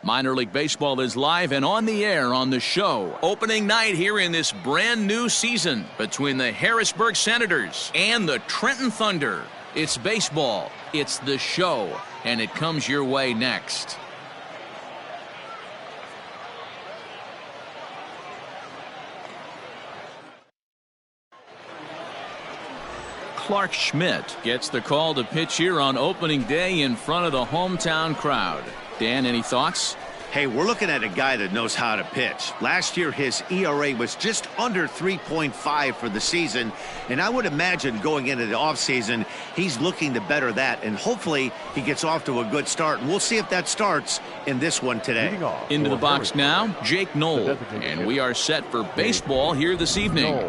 Minor League Baseball is live and on the air on The Show. Opening night here in this brand new season between the Harrisburg Senators and the Trenton Thunder. It's baseball, it's The Show, and it comes your way next. Clark Schmidt gets the call to pitch here on opening day in front of the hometown crowd. Dan, any thoughts? Hey, we're looking at a guy that knows how to pitch. Last year, his ERA was just under 3.5 for the season, and I would imagine going into the offseason, he's looking to better that, and hopefully he gets off to a good start, and we'll see if that starts in this one today. Into the box now, Jake Knoll, and we are set for baseball here this evening.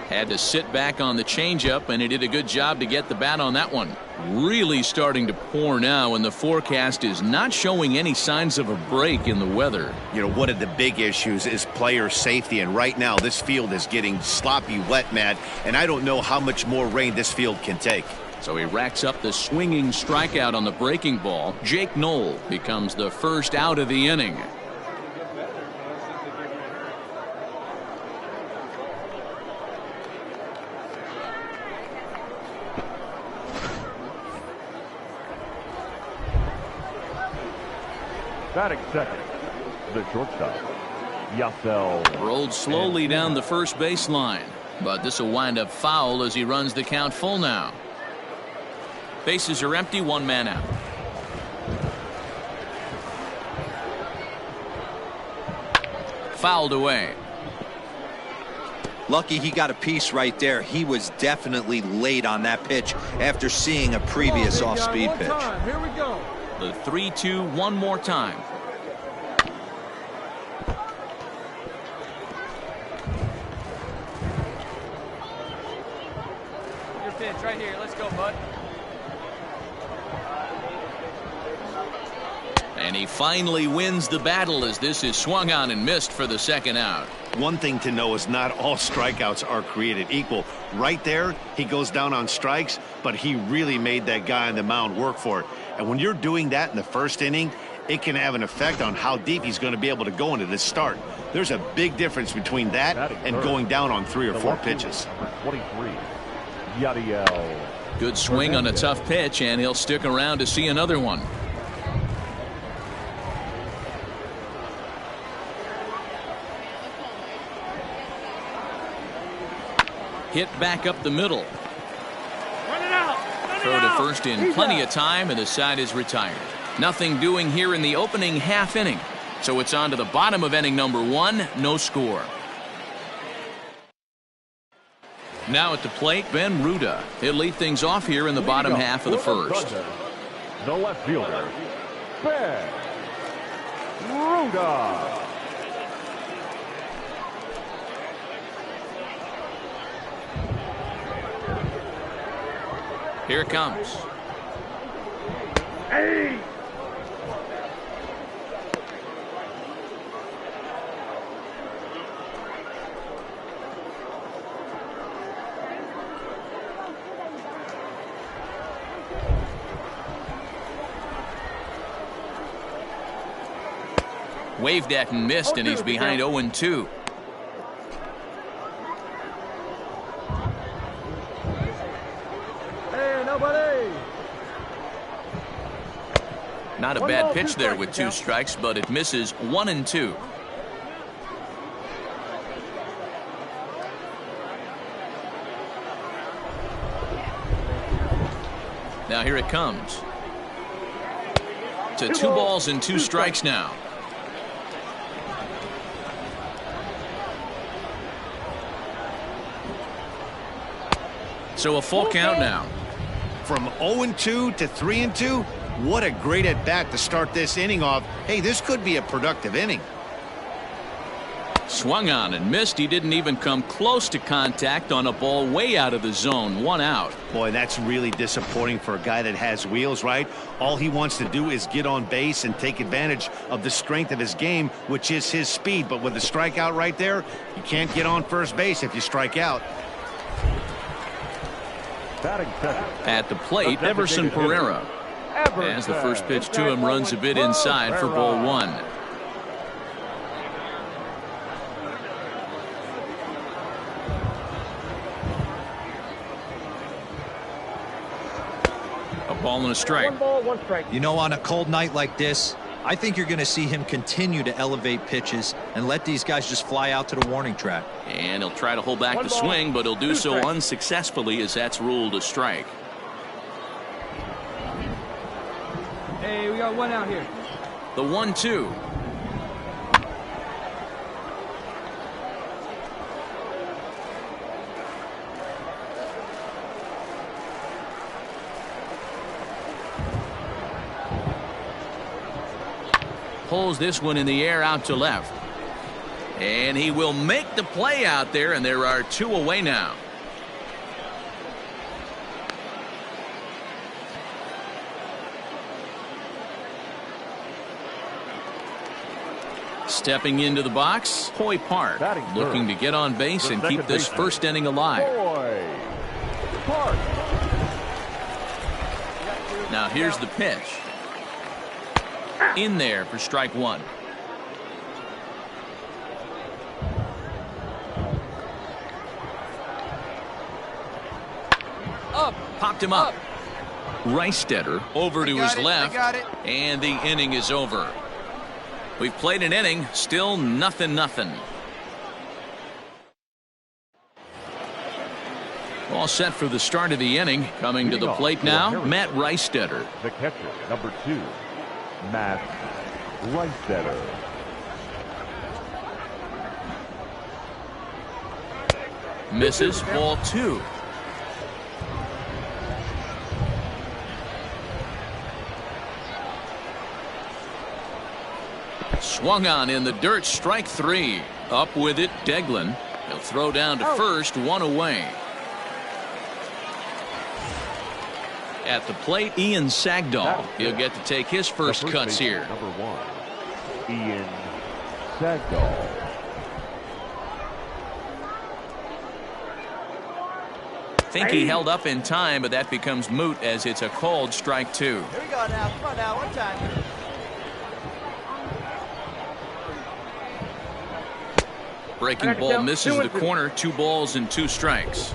Had to sit back on the changeup, and he did a good job to get the bat on that one. Really starting to pour now, and the forecast is not showing any signs of a break in the weather. You know, one of the big issues is player safety, and right now this field is getting sloppy wet, Matt, and I don't know how much more rain this field can take. So he racks up the swinging strikeout on the breaking ball. Jake Knoll becomes the first out of the inning. Batting second, the shortstop, Yasel. Rolled slowly down the first baseline, but this will wind up foul as he runs the count full now. Bases are empty, one man out. Fouled away. Lucky he got a piece right there. He was definitely late on that pitch after seeing a previous off-speed pitch. Here we go. The 3-2 one more time. Your pitch right here. Let's go, bud. And he finally wins the battle as this is swung on and missed for the second out. One thing to know is not all strikeouts are created equal. Right there, he goes down on strikes, but he really made that guy on the mound work for it. And when you're doing that in the first inning, it can have an effect on how deep he's going to be able to go into this start. There's a big difference between that and going down on 3 or 4 pitches. 23, Yadiel. Good swing on a tough pitch, and he'll stick around to see another one. Hit back up the middle. Run it out. Throw to first in plenty of time, and the side is retired. Nothing doing here in the opening half inning. So it's on to the bottom of inning number 1, no score. Now at the plate, Ben Ruda. He'll lead things off here in the bottom half of the first. The left fielder, Ben Ruda. Here it comes. Hey! Waved at and missed, and he's behind 0-2. Not a bad pitch there with 2 strikes, but it misses 1-2. Now here it comes. To 2 balls and 2 strikes now. So a full count now. From 0-2 to 3-2, what a great at-bat to start this inning off. Hey, this could be a productive inning. Swung on and missed. He didn't even come close to contact on a ball way out of the zone. 1 out. Boy, that's really disappointing for a guy that has wheels, right? All he wants to do is get on base and take advantage of the strength of his game, which is his speed. But with the strikeout right there, you can't get on first base if you strike out. Batting second. At the plate, Everson Pereira. As the first pitch to him runs a bit inside for ball one. A ball and a strike. 1 ball, 1 strike. You know, on a cold night like this, I think you're going to see him continue to elevate pitches and let these guys just fly out to the warning track. And he'll try to hold back the swing, but he'll do so unsuccessfully as that's ruled a strike. Hey, we got 1 out here. The 1-2. Pulls this one in the air out to left. And he will make the play out there, and there are 2 away now. Stepping into the box, Hoy Park, looking to get on base and keep this first inning alive. Now here's the pitch. In there for strike 1. Up. Popped him up. Reistetter over to his left. And the inning is over. We've played an inning, still nothing. All set for the start of the inning. Coming to the plate now, Matt Reistetter. The catcher, number 2, Matt Reistetter. Misses, ball 2. Swung on in the dirt, strike 3. Up with it, Deglin. He'll throw down to first, 1 away. At the plate, Ian Sagdahl. He'll get to take his first cuts here. Number 1, Ian Sagdahl. Think he held up in time, but that becomes moot as it's a called strike 2. Here we go now. Come on now. 1 time. Breaking ball misses the corner. 2 balls and 2 strikes.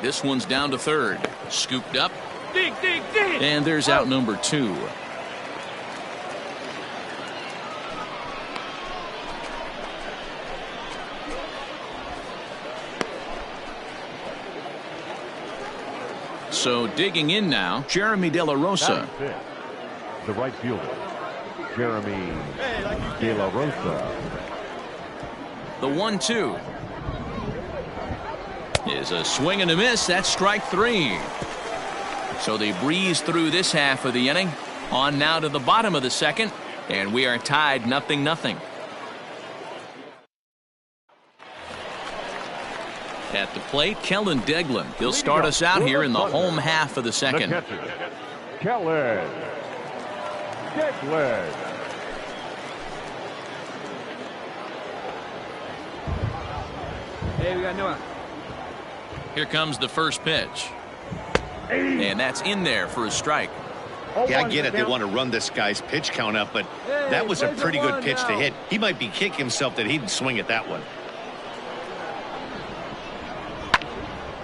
This one's down to third. Scooped up. Dig. And there's out number 2. So digging in now, Jeremy De La Rosa. The right fielder, Jeremy De La Rosa. The 1-2 is a swing and a miss. That's strike 3. So they breeze through this half of the inning. On now to the bottom of the second, and we are tied 0-0. At the plate, Kellen Deglin. He'll start us out here in the home half of the second. The catcher, Kellen Deglin. Hey, we got no out. Here comes the first pitch. And that's in there for a strike. Yeah, I get it. They want to run this guy's pitch count up, but that was a pretty good pitch to hit. He might be kicking himself that he didn't swing at that one.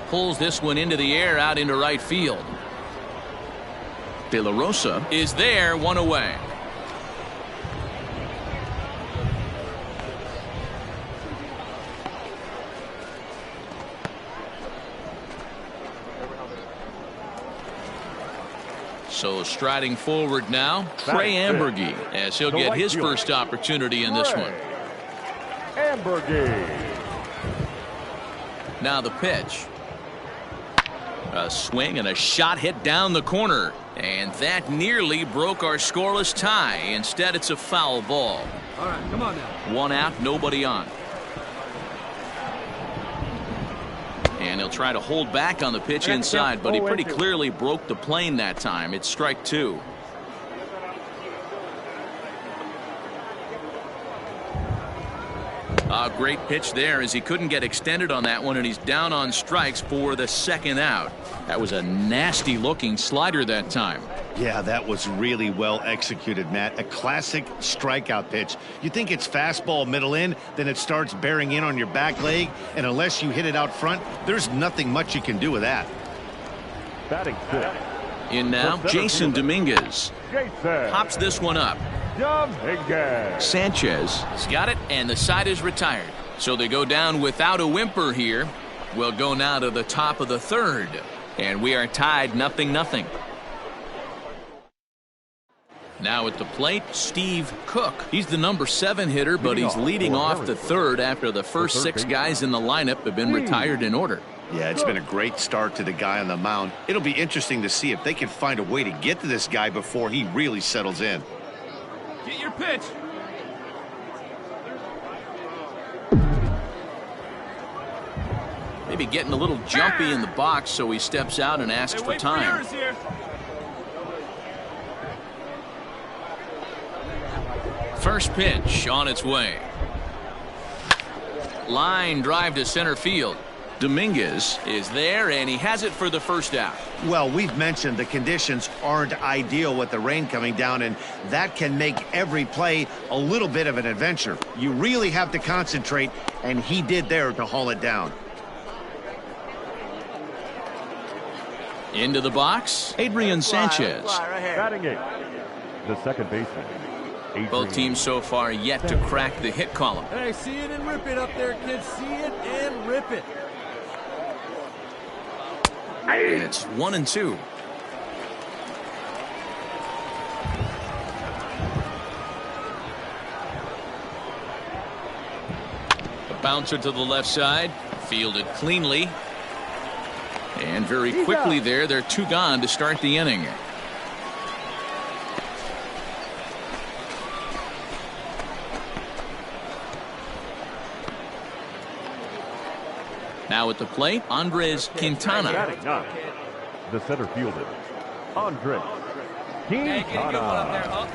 Pulls this one into the air out into right field. De La Rosa is there, 1 away. So striding forward now, Trey Ambergy, as he'll get his first opportunity in this one. Ambergy. Now the pitch. A swing and a shot hit down the corner. And that nearly broke our scoreless tie. Instead, it's a foul ball. All right, come on now. 1 out, nobody on. And he'll try to hold back on the pitch inside, but he pretty clearly broke the plane that time. It's strike 2. A great pitch there as he couldn't get extended on that one, and he's down on strikes for the second out. That was a nasty looking slider that time. Yeah, that was really well executed, Matt. A classic strikeout pitch. You think it's fastball middle in, then it starts bearing in on your back leg, and unless you hit it out front, there's nothing much you can do with that. Batting fifth. In now, Jason Dominguez. Jason Pops this one up. Dominguez. Sanchez has got it, and the side is retired. So they go down without a whimper here. We'll go now to the top of the third, and we are tied 0-0. Now at the plate, Steve Cook. He's the number 7 hitter, but he's leading off the third after the first 6 guys in the lineup have been retired in order. Yeah, it's been a great start to the guy on the mound. It'll be interesting to see if they can find a way to get to this guy before he really settles in. Get your pitch. Maybe getting a little jumpy in the box, so he steps out and asks for time. First pitch on its way. Line drive to center field. Dominguez is there, and he has it for the first out. Well, we've mentioned the conditions aren't ideal with the rain coming down, and that can make every play a little bit of an adventure. You really have to concentrate, and he did there to haul it down. Into the box, Adrian Sanchez. Batting eighth. The second baseman. Adrian. Both teams so far yet to crack the hit column. Hey, see it and rip it up there, kids. See it and rip it. And it's 1-2. A bouncer to the left side, fielded cleanly. And very quickly there, they're 2 gone to start the inning. Now at the plate, Andres Quintana. Batting ninth. The center fielder, Andres Quintana.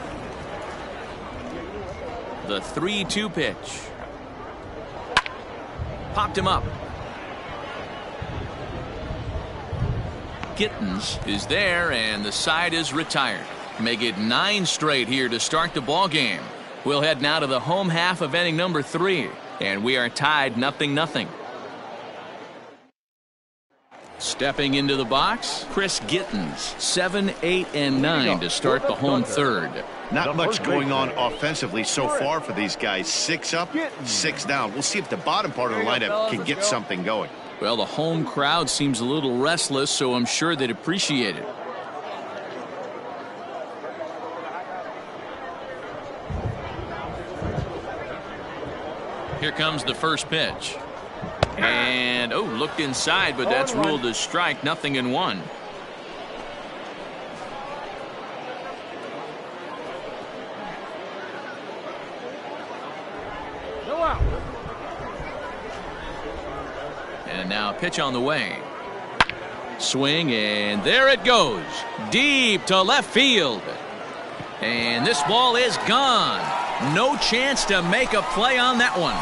The 3-2 pitch. Popped him up. Gittens is there, and the side is retired. Make it 9 straight here to start the ball game. We'll head now to the home half of inning number 3, and we are tied 0-0. Stepping into the box, Chris Gittens, 7, 8, and 9 to start the home third. Not much going on offensively so far for these guys. 6 up, 6 down. We'll see if the bottom part of the lineup can get something going. Well, the home crowd seems a little restless, so I'm sure they'd appreciate it. Here comes the first pitch. And, oh, looked inside, but that's ruled a strike, 0-1. No out. And now a pitch on the way. Swing, and there it goes. Deep to left field. And this ball is gone. No chance to make a play on that one.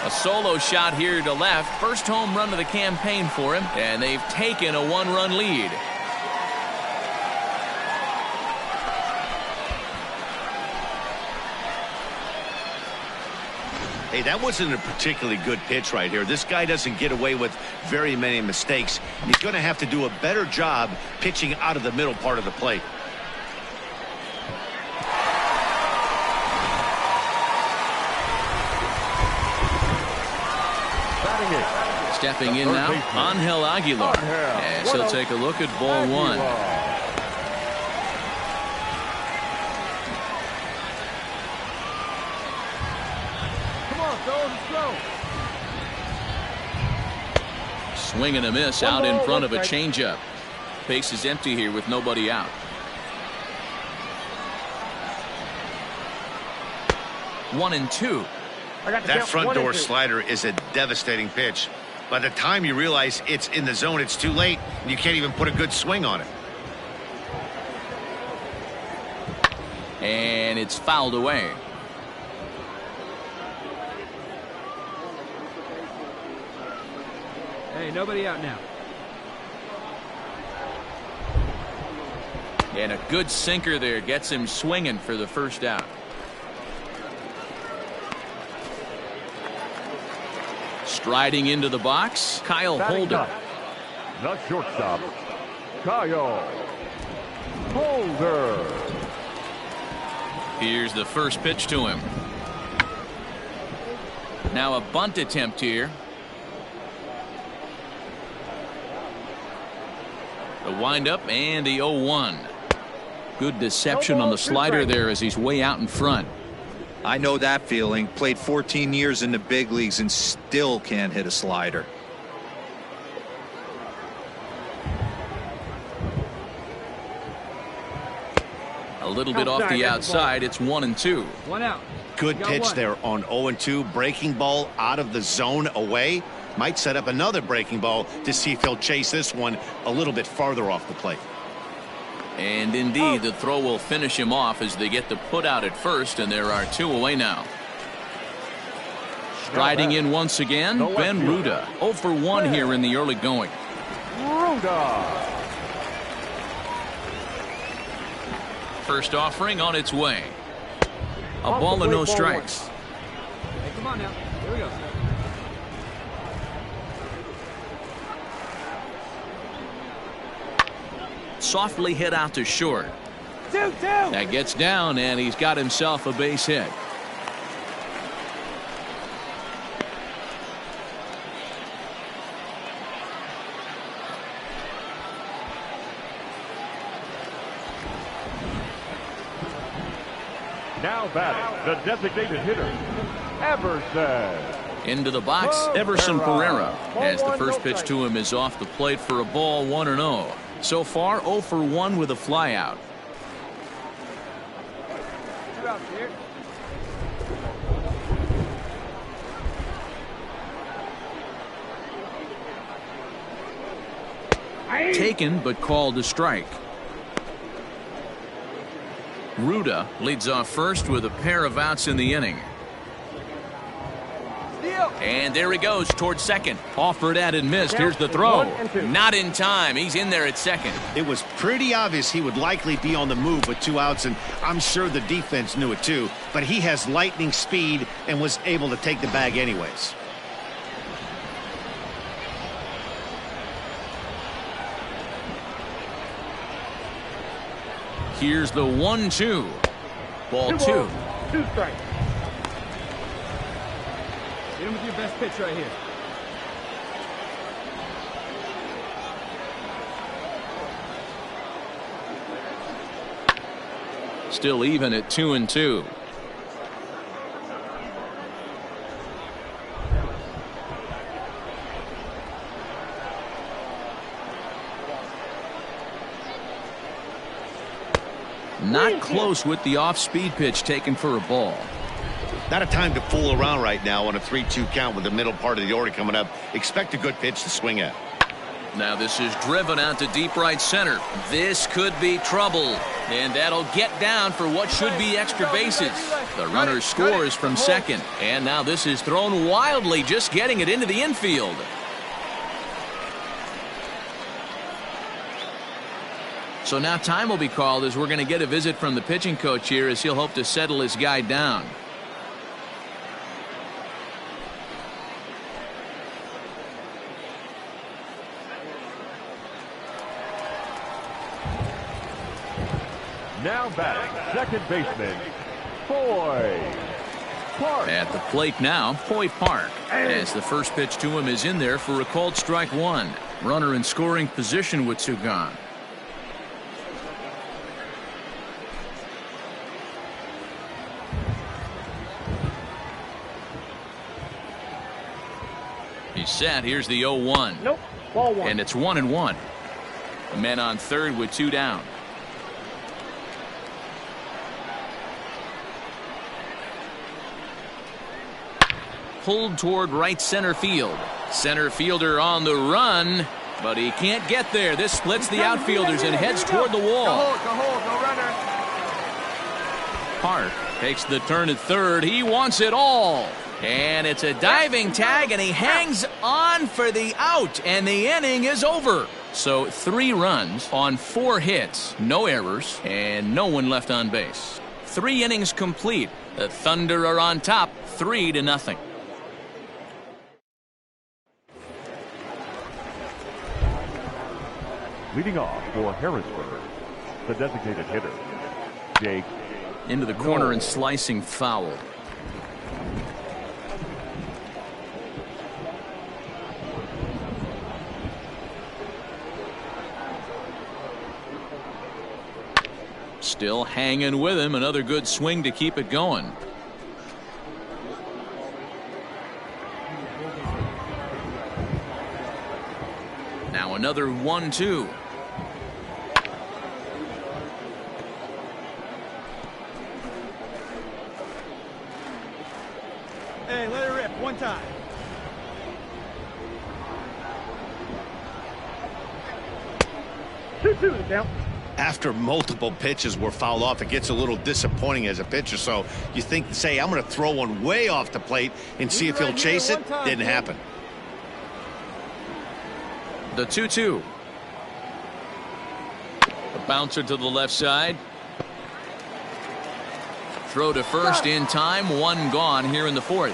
A solo shot here to left. First home run of the campaign for him, and they've taken a 1-run lead. Hey, that wasn't a particularly good pitch right here. This guy doesn't get away with very many mistakes. He's going to have to do a better job pitching out of the middle part of the plate. Stepping in now, Angel Aguilar. As he'll take a look at ball 1. Come on, fellas, let's go. Swing and a miss out in front of a changeup. Base is empty here with nobody out. One and two. That front door slider is a devastating pitch. By the time you realize it's in the zone, it's too late, and you can't even put a good swing on it. And it's fouled away. Hey, nobody out now. And a good sinker there gets him swinging for the first out. Striding into the box, Kyle Holder. The shortstop, Kyle Holder. Here's the first pitch to him. Now a bunt attempt here. The windup and the 0-1. Good deception on the slider there as he's way out in front. I know that feeling. Played 14 years in the big leagues and still can't hit a slider. A little bit off the outside. It's 1-2. One out. Good pitch there on 0-2. Breaking ball out of the zone away. Might set up another breaking ball to see if he'll chase this one a little bit farther off the plate. And indeed, the throw will finish him off as they get the put out at first, and there are 2 away now. Striding in once again, Ben Ruda. 0 for 1 here in the early going. Ruda. First offering on its way. A ball and no strikes. Hey, come on now. Here we go. Softly hit out to short. 2-2. That gets down, and he's got himself a base hit. Now batting, the designated hitter, Everson. Into the box, Everson Pereira, as the first pitch to him is off the plate for a ball, 1-0. So far, 0 for 1 with a flyout. 2 outs here. Taken, but called a strike. Ruda leads off first with a pair of outs in the inning. And there he goes towards second. Offered at and missed. Here's the throw. Not in time. He's in there at second. It was pretty obvious he would likely be on the move with 2 outs, and I'm sure the defense knew it too. But he has lightning speed and was able to take the bag anyways. Here's the 1-2. Ball 2. 2 strikes. Hit him with your best pitch right here. Still even at 2-2. Not close with the off-speed pitch taken for a ball. Not a time to fool around right now on a 3-2 count with the middle part of the order coming up. Expect a good pitch to swing at. Now this is driven out to deep right center. This could be trouble. And that'll get down for what should be extra bases. The runner scores from second. And now this is thrown wildly, just getting it into the infield. So now time will be called as we're going to get a visit from the pitching coach here as he'll hope to settle his guy down. Now batting, second baseman, Foy Park. At the plate now, Foy Park, as the first pitch to him is in there for a called strike 1. Runner in scoring position with 2 gone. He's set. Here's the 0-1. Nope. Ball 1. And it's 1-1. Men on third with 2 down. Pulled toward right center field. Center fielder on the run, but he can't get there. This splits the outfielders and heads toward the wall. Go runner. park. Takes the turn at third. He wants it all. And it's a diving tag, and he hangs on for the out, and the inning is over. So 3 runs on 4 hits, no errors, and no one left on base. 3 innings complete. The Thunder are on top, 3-0. Leading off for Harrisburg, the designated hitter, Jake. Into the corner and slicing foul. Still hanging with him. Another good swing to keep it going. Now another 1-2. Hey, let it rip one time. Two to count. After multiple pitches were fouled off, it gets a little disappointing as a pitcher. So you think, say, I'm going to throw one way off the plate and see if he'll chase it. Didn't happen. The 2-2. A bouncer to the left side. Throw to first in time. 1 gone here in the 4th.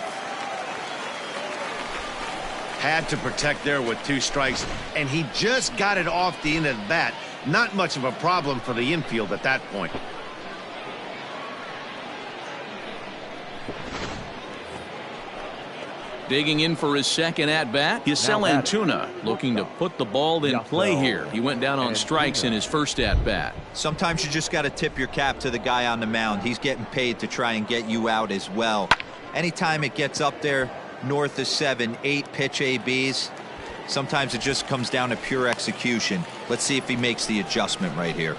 Had to protect there with 2 strikes, and he just got it off the end of the bat. Not much of a problem for the infield at that point. Digging in for his second at-bat, Yasel Antuna looking to put the ball in play here. He went down on strikes in his first at-bat. Sometimes you just got to tip your cap to the guy on the mound. He's getting paid to try and get you out as well. Anytime it gets up there north of 7, 8 pitch ABs, sometimes it just comes down to pure execution. Let's see if he makes the adjustment right here.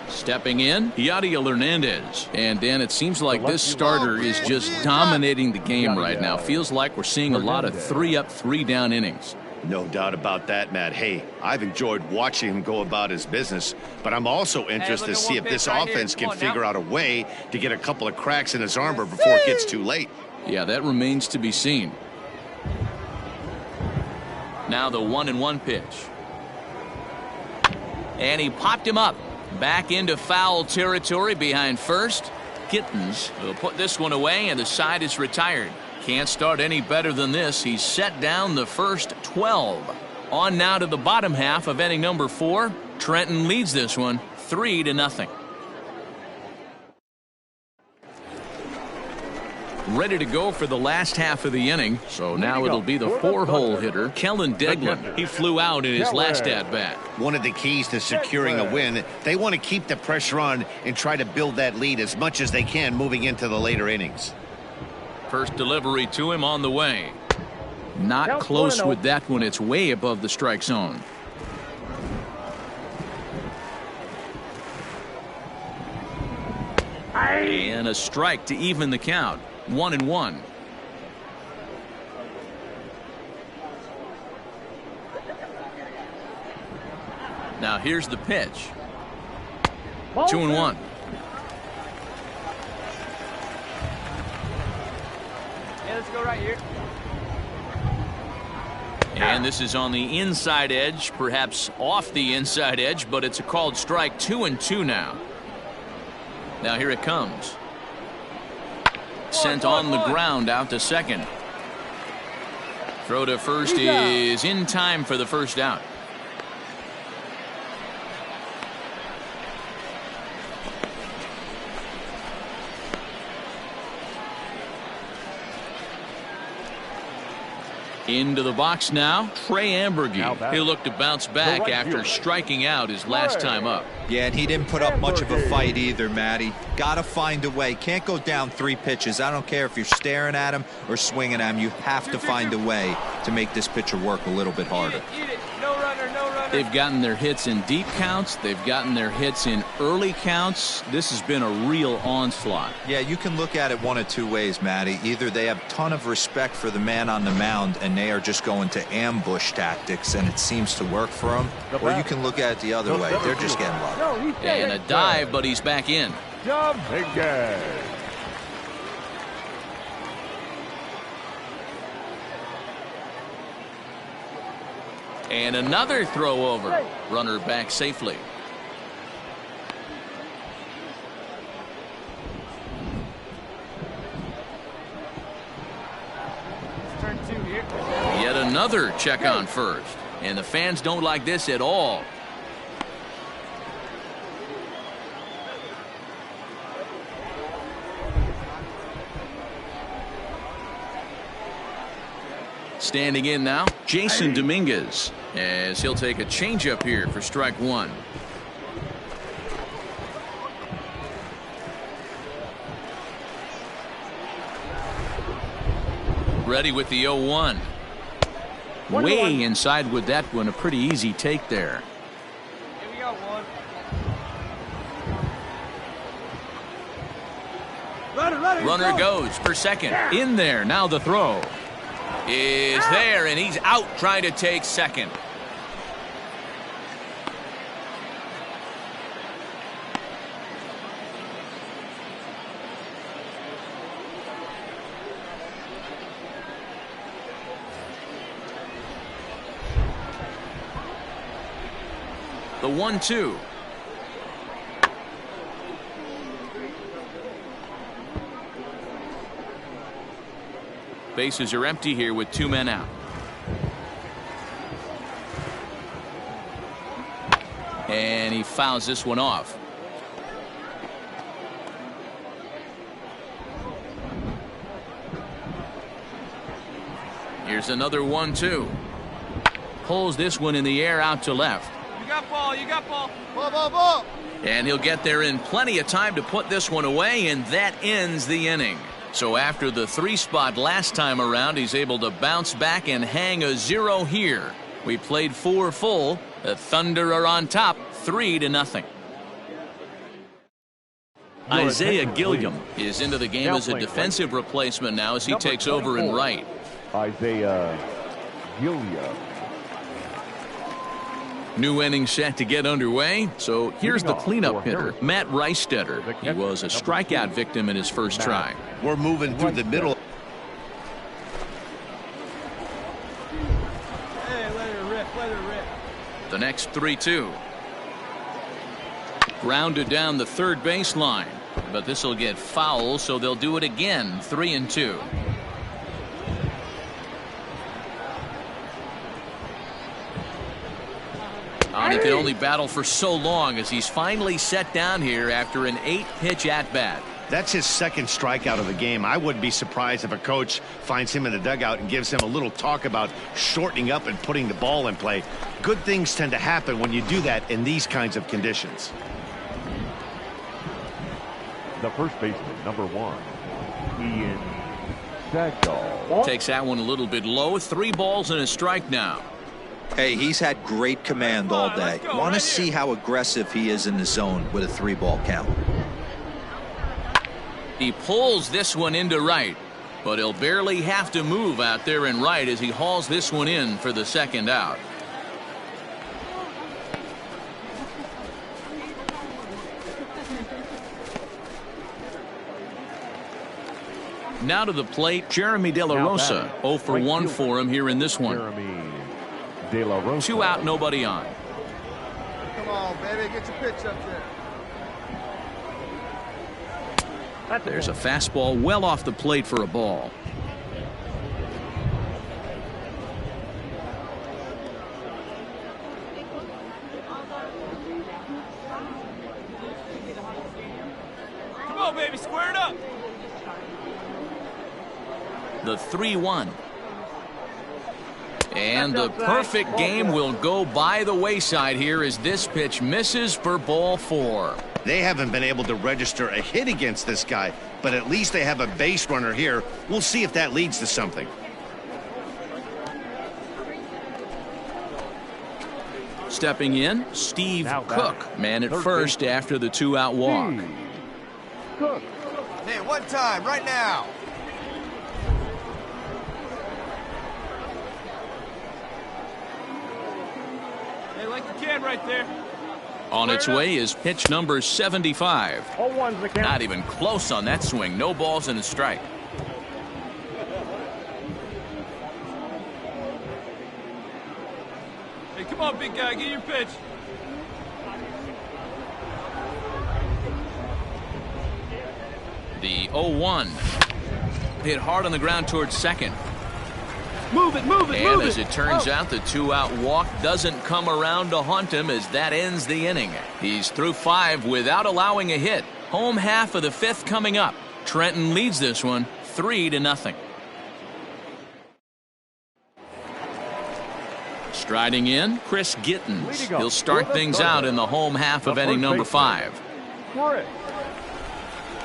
Stepping in, Yadiel Hernandez. And Dan, it seems like this starter is just dominating the game right now. Feels like we're seeing a lot of 3-up, 3-down innings. No doubt about that, Matt. Hey, I've enjoyed watching him go about his business, but I'm also interested to see if this offense can figure out a way to get a couple of cracks in his armor before it gets too late. Yeah, that remains to be seen. Now the 1-1 pitch. And he popped him up. Back into foul territory behind first. Gittens will put this one away, and the side is retired. Can't start any better than this. He's set down the first 12. On now to the bottom half of inning number 4. Trenton leads this one 3-0. Ready to go for the last half of the inning. So now it'll be the 4-hole hitter, Kellen Deglan. He flew out in his last at-bat. One of the keys to securing a win, they want to keep the pressure on and try to build that lead as much as they can moving into the later innings. First delivery to him on the way. Not close with that one. It's way above the strike zone. And a strike to even the count. 1-1. Now here's the pitch. 2-1. Yeah, let's go right here. And this is on the inside edge, perhaps off the inside edge, but it's a called strike. 2-2 now. Now here it comes. Sent on the ground out to second. Throw to first is in time for the first out. Into the box now, Trey Ambergy. He looked to bounce back after striking out his last time up. Yeah, and he didn't put up much of a fight either, Matty. Got to find a way. Can't go down 3 pitches. I don't care if you're staring at him or swinging at him. You have to find a way to make this pitcher work a little bit harder. Eat it. No runner, no runner. They've gotten their hits in deep counts. They've gotten their hits in early counts. This has been a real onslaught. Yeah, you can look at it one of two ways, Matty. Either they have a ton of respect for the man on the mound and they are just going to ambush tactics and it seems to work for them, or you can look at it the other way. They're just getting lucky. And a dive, but he's back in. Dominguez. And another throw over. Runner back safely. Turn 2 here. Yet another check on first. And the fans don't like this at all. Standing in now, Jason Dominguez, as he'll take a changeup here for strike one. Ready with the 0-1. Way inside with that one. A pretty easy take there. Here we go, one. Runner goes for second. In there. Now the throw is there, and he's out trying to take second. The 1-2. Bases are empty here with 2 men out. And he fouls this one off. Here's another 1-2. Pulls this one in the air out to left. You got ball, you got ball. Ball. And he'll get there in plenty of time to put this one away, and that ends the inning. So after the 3 spot last time around, he's able to bounce back and hang a 0 here. We played 4 full. The Thunder are on top, 3-0. Isaiah Gilliam is into the game as a defensive replacement now as he takes over in right. Isaiah Gilliam. New inning set to get underway. So here's the cleanup hitter, Matt Reistetter. He was a strikeout victim in his first try. We're moving through the middle. Hey, let her rip. The next 3-2. Grounded down the third baseline. But this will get foul, so they'll do it again. 3-2. He can only battle for so long as he's finally set down here after an 8-pitch at-bat. That's his second strikeout of the game. I wouldn't be surprised if a coach finds him in the dugout and gives him a little talk about shortening up and putting the ball in play. Good things tend to happen when you do that in these kinds of conditions. The first baseman, number 1, Ian Sagdahl. Takes that one a little bit low. 3 balls and a strike now. Hey, he's had great command all day. Want to see how aggressive he is in the zone with a 3-ball count. He pulls this one into right, but he'll barely have to move out there in right as he hauls this one in for the second out. Now to the plate, Jeremy De La Rosa. 0 for 1 for him here in this one. Jeremy De La Rosa. 2 out, nobody on. Come on, baby, get your pitch up there. There's a fastball well off the plate for a ball. Come on, baby, square it up. The 3-1. And the perfect game will go by the wayside here as this pitch misses for ball 4. They haven't been able to register a hit against this guy, but at least they have a base runner here. We'll see if that leads to something. Stepping in, Steve Now Cook, batting. man at Third first baseman. after the 2-out walk. Steve Cook. Hey, one time, right now. Hey, like you can right there. On its way is pitch number 75. 0-1's the count. Not even close on that swing. No balls and a strike. Hey, come on, big guy, get your pitch. The 0-1. Hit hard on the ground towards second. Move it, move it, And move as it. it turns out, the 2-out walk doesn't come around to haunt him as that ends the inning. He's through 5 without allowing a hit. Home half of the 5th coming up. Trenton leads this one 3-0. Striding in, Chris Gittens. He'll start things out in the home half of inning number 5. Chris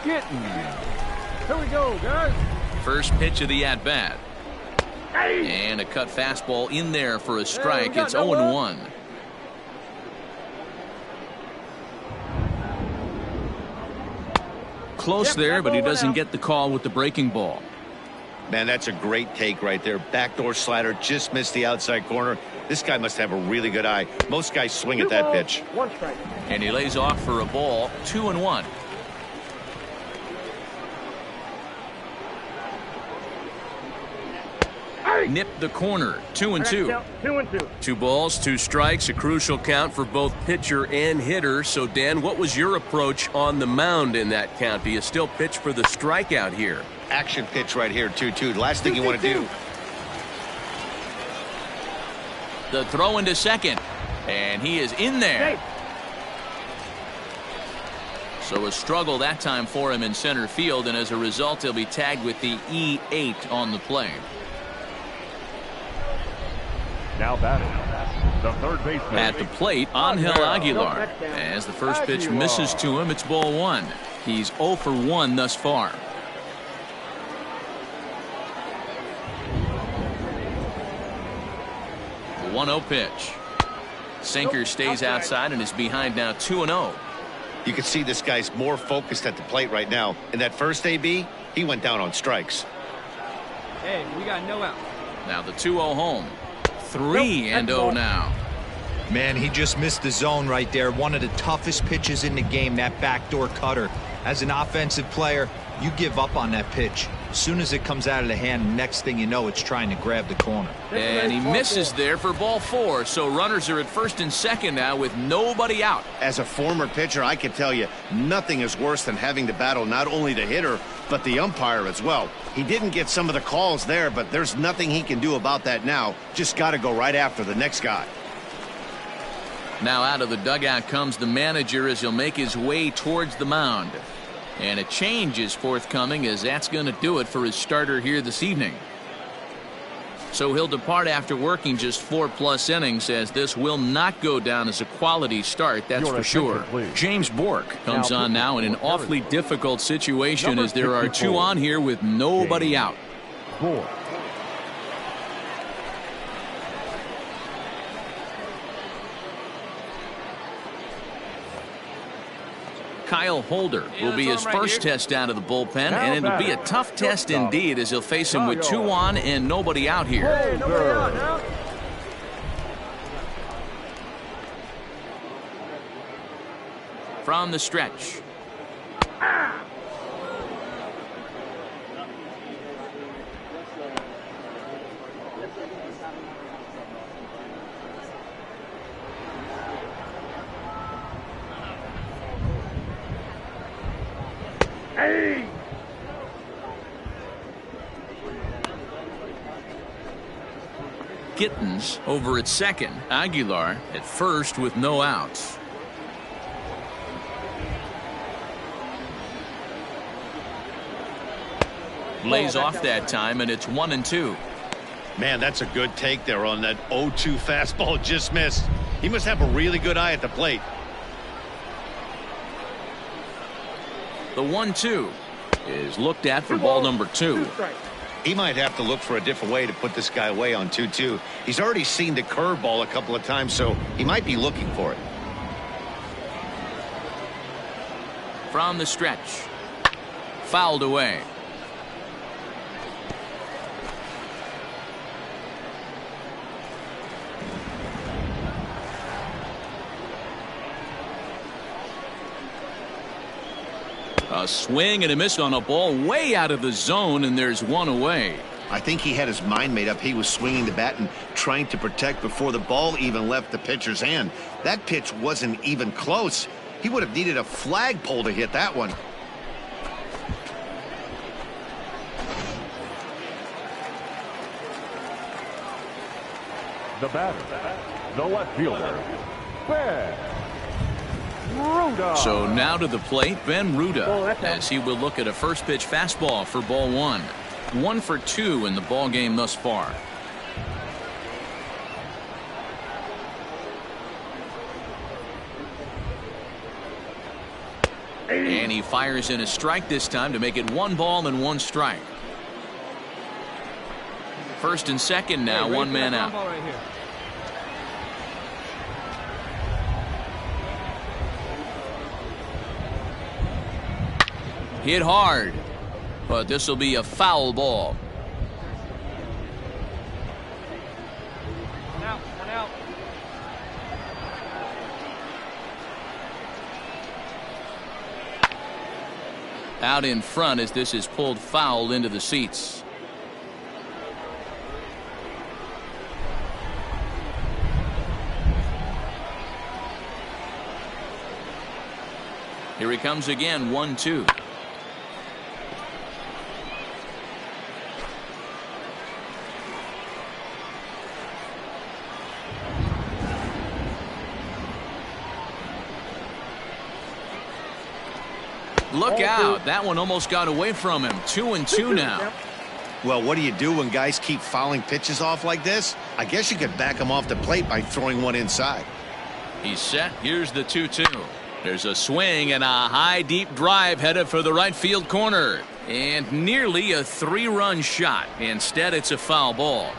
Gittens. Here we go, guys. First pitch of the at-bat. And a cut fastball in there for a strike. It's 0-1. Close there, but he doesn't get the call with the breaking ball. Man, that's a great take right there. Backdoor slider, just missed the outside corner. This guy must have a really good eye. Most guys swing at that pitch. 1 strike. And he lays off for a ball. 2-1. Nipped the corner. 2-2. 2-2. 2 balls, 2 strikes, a crucial count for both pitcher and hitter. So, Dan, what was your approach on the mound in that count? Do you still pitch for the strikeout here? Action pitch right here, 2-2. Last thing you want to do. The throw into second. And he is in there. So a struggle that time for him in center field, and as a result, he'll be tagged with the E8 on the play. Now batting. The third baseman. At the plate, Angel Aguilar. As the first pitch misses to him, it's ball 1. He's 0 for 1 thus far. The 1-0 pitch. Sinker stays outside and is behind now 2-0. You can see this guy's more focused at the plate right now. In that first AB, he went down on strikes. Hey, we got no out. Now the 2-0 home. 3-0 now. Man, he just missed the zone right there. One of the toughest pitches in the game, that backdoor cutter. As an offensive player, you give up on that pitch. As soon as it comes out of the hand, next thing you know, it's trying to grab the corner. And he misses there for ball 4. So runners are at first and second now with nobody out. As a former pitcher, I can tell you, nothing is worse than having to battle not only the hitter, but the umpire as well. He didn't get some of the calls there, but there's nothing he can do about that now. Just got to go right after the next guy. Now out of the dugout comes the manager as he'll make his way towards the mound. And a change is forthcoming, as that's going to do it for his starter here this evening. So he'll depart after working just 4+ innings, as this will not go down as a quality start, that's for sure. James Bourque comes on now in an awfully difficult situation, as there are 2 on here with nobody out. Bourque. Kyle Holder will be his first test out of the bullpen, and it'll be a tough test indeed, as he'll face him with 2 on and nobody out here. Hey, nobody out now. From the stretch. Gittens over at second. Aguilar at first with no outs. Lays off that time, and it's 1-2. Man, that's a good take there on that 0-2 fastball, just missed. He must have a really good eye at the plate. The 1-2 is looked at for ball number 2. He might have to look for a different way to put this guy away on 2-2. He's already seen the curveball a couple of times, so he might be looking for it. From the stretch. Fouled away. A swing and a miss on a ball way out of the zone, and there's one away. I think he had his mind made up. He was swinging the bat and trying to protect before the ball even left the pitcher's hand. That pitch wasn't even close. He would have needed a flagpole to hit that one. The batter, the left fielder, Ben Ruda. So now to the plate, Ben Ruda, as he will look at a first pitch fastball for ball one. 1 for 2 in the ball game thus far. And he fires in a strike this time to make it 1 ball and 1 strike. First and second now, 1 man out. Hit hard, but this will be a foul ball. One out. Out in front as this is pulled foul into the seats. Here he comes again, 1-2. Look out. That one almost got away from him. 2-2 now. Well, what do you do when guys keep fouling pitches off like this? I guess you could back them off the plate by throwing one inside. He's set. Here's the 2-2. There's a swing and a high deep drive headed for the right field corner. And nearly a 3-run shot. Instead, it's a foul ball.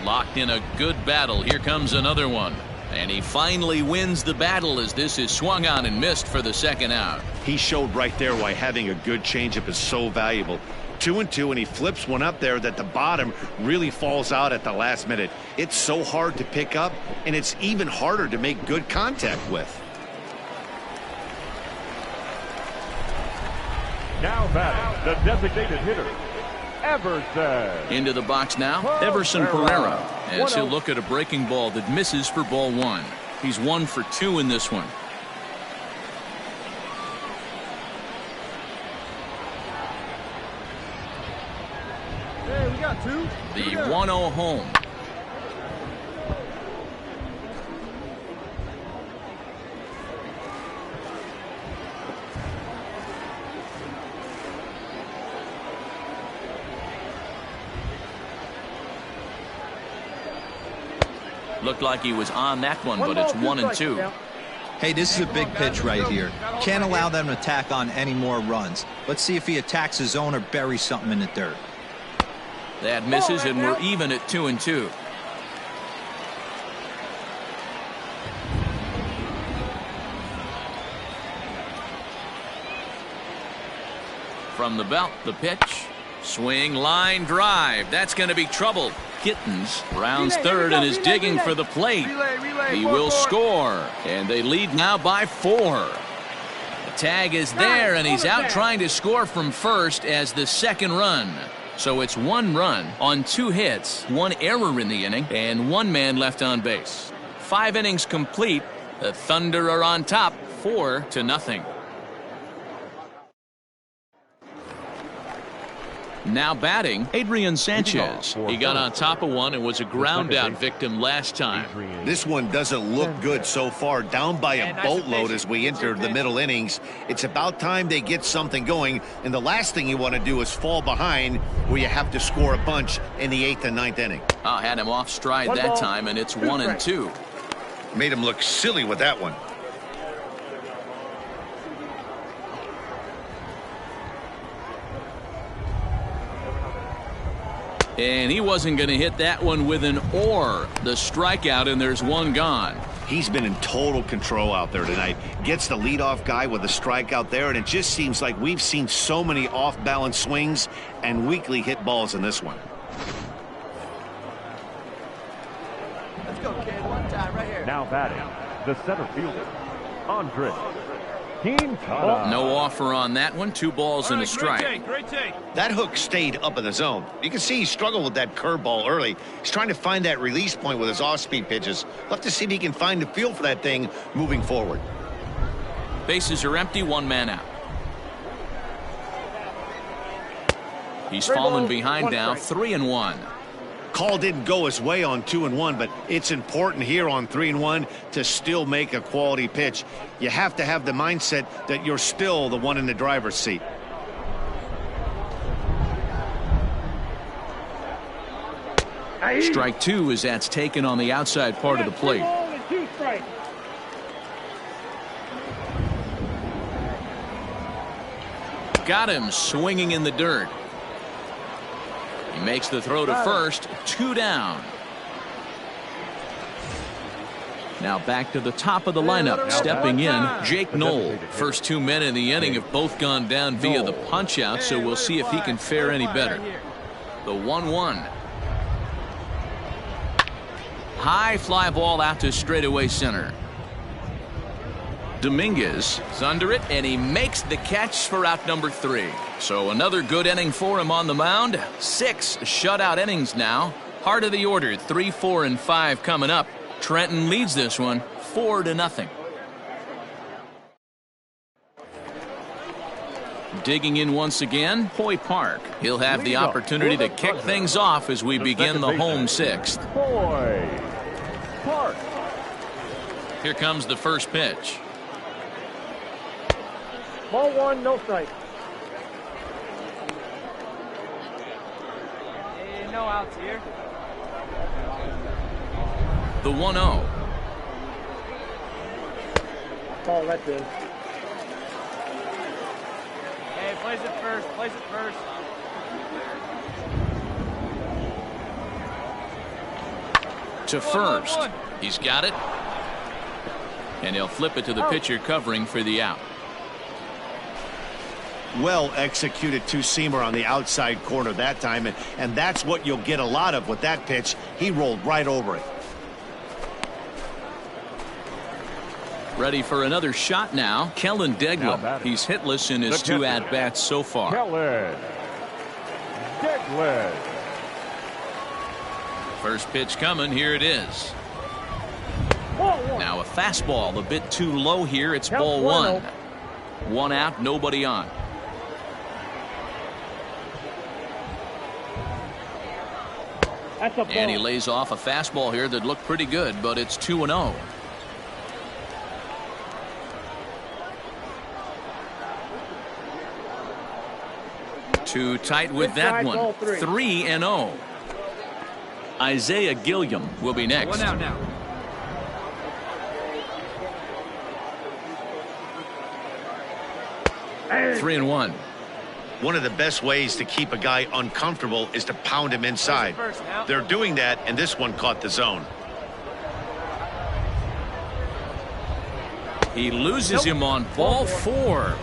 Locked in a good battle. Here comes another one. And he finally wins the battle as this is swung on and missed for the second out. He showed right there why having a good changeup is so valuable. 2-2, and he flips one up there that the bottom really falls out at the last minute. It's so hard to pick up, and it's even harder to make good contact with. Now batting, the designated hitter, Everson. Into the box now, Everson Pereira, as he'll look at a breaking ball that misses for ball 1. He's 1 for 2 in this one. Hey, we got 2. The 1-0 home. Looked like he was on that one, but it's 1-2. Hey, this is a big pitch right here. Can't allow them to tack on any more runs. Let's see if he attacks his zone or buries something in the dirt. That misses, and we're even at 2-2. From the belt, the pitch. Swing, line, drive. That's going to be trouble. Gittens rounds third and is digging for the plate. He will score, and they lead now by 4. The tag is there, and he's out trying to score from first as the second run. So it's 1 run on 2 hits, 1 error in the inning, and 1 man left on base. 5 innings complete. The Thunder are on top, 4-0. Now batting, Adrian Sanchez. He got on top of one and was a ground out victim last time. This one doesn't look good so far, down by a boatload as we enter the middle innings. It's about time they get something going, and the last thing you want to do is fall behind where you have to score a bunch in the 8th and 9th inning. Had him off stride that time, and it's 1-2. Made him look silly with that one. And he wasn't going to hit that one with an or. The strikeout, and there's one gone. He's been in total control out there tonight. Gets the leadoff guy with a strikeout there, and it just seems like we've seen so many off-balance swings and weakly hit balls in this one. Let's go, kid. One time right here. Now batting, the center fielder, Andre. No offer on that one. 2 balls and a strike. Great take. That hook stayed up in the zone. You can see he struggled with that curveball early. He's trying to find that release point with his off-speed pitches. We'll have to see if he can find the feel for that thing moving forward. Bases are empty, 1 man out. He's fallen behind now, 3-1. Call didn't go his way on 2-1, but it's important here on 3-1 to still make a quality pitch. You have to have the mindset that you're still the one in the driver's seat. Strike 2 as that's taken on the outside part of the plate. Got him swinging in the dirt. He makes the throw to first. 2 down. Now back to the top of the lineup. Stepping in, Jake Knoll. First 2 men in the inning have both gone down via the punch out, so we'll see if he can fare any better. The 1-1. High fly ball out to straightaway center. Dominguez is under it, and he makes the catch for out number 3. So another good inning for him on the mound. 6 shutout innings now. Heart of the order, 3, 4, and 5 coming up. Trenton leads this one 4-0. Digging in once again, Hoy Park. He'll have the opportunity to kick things off as we begin the home 6th. Hoy Park. Here comes the first pitch. Ball 1, no strike. Hey, no outs here. The 1-0. Ball, that's in. Hey, place it first. Place it first. To first. He's got it. And he'll flip it to the pitcher covering for the out. Well executed two-seamer on the outside corner that time, and that's what you'll get a lot of with that pitch. He rolled right over it. Ready for another shot now. Kellen Deglin. He's hitless in his 2 at-bats so far. Kellen Deglin. First pitch coming. Here it is. Now a fastball a bit too low here. It's ball 1. 1 out, nobody on. And he lays off a fastball here that looked pretty good, but it's 2-0. Too tight with that one. 3-0. Isaiah Gilliam will be next. 1 out now. And 3-1. One of the best ways to keep a guy uncomfortable is to pound him inside. They're doing that, and this one caught the zone. He loses him on ball 4.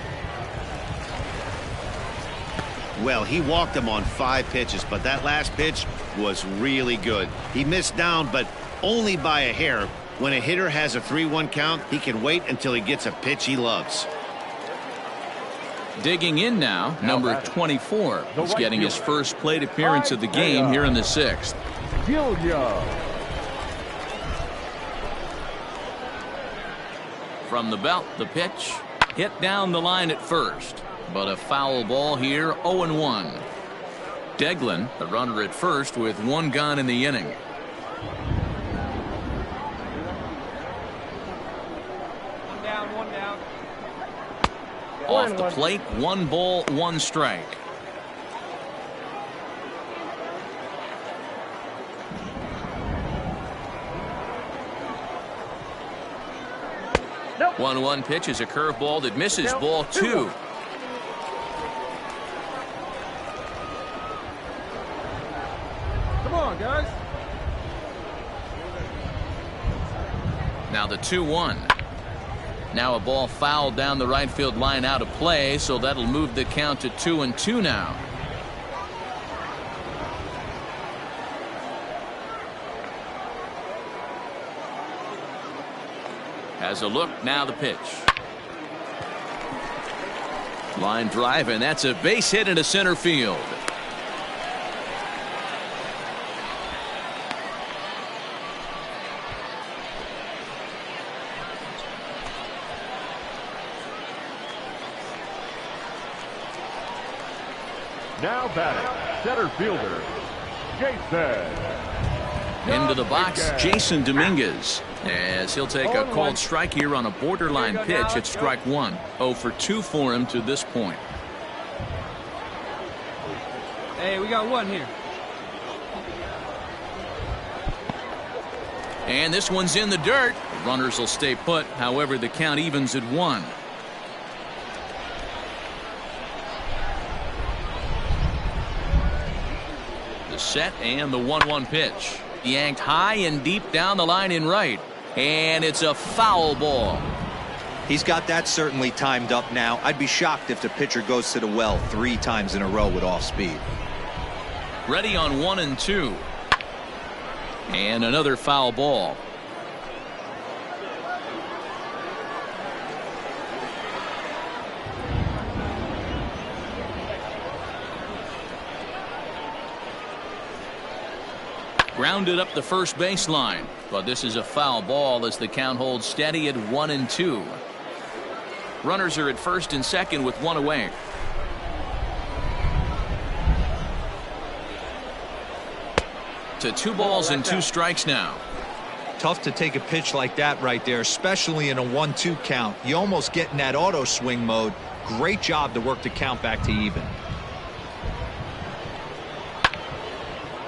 Well, he walked him on 5 pitches, but that last pitch was really good. He missed down, but only by a hair. When a hitter has a 3-1 count, he can wait until he gets a pitch he loves. Digging in now, number 24. He's getting his first plate appearance of the game here in the 6th. From the belt, the pitch. Hit down the line at first. But a foul ball here, 0-1. Deglin, the runner at first with 1 gone in the inning. One down. Off the plate, 1 ball, 1 strike. Nope. 1-1 pitch is a curveball that misses. Ball 2. on, guys. Now the 2-1. Now a ball fouled down the right field line out of play, so that'll move the count to 2-2 now. Has a look, now the pitch. Line drive, and that's a base hit into center field. Now batting, center fielder, Jason. Into the box, Jason Dominguez, as he'll take a called strike here on a borderline pitch at strike one. 0 for 2 for him to this point. Hey, we got one here. And this one's in the dirt. The runners will stay put. However, the count evens at 1. The set and the 1-1 pitch. Yanked high and deep down the line in right. And it's a foul ball. He's got that certainly timed up now. I'd be shocked if the pitcher goes to the well 3 times in a row with off speed. Ready on 1 and 2. And another foul ball. Grounded up the first baseline, but this is a foul ball as the count holds steady at 1 and 2. Runners are at first and second with 1 away. To 2 balls and 2 strikes now. Tough to take a pitch like that right there, especially in a 1-2 count. You almost get in that auto swing mode. Great job to work the count back to even.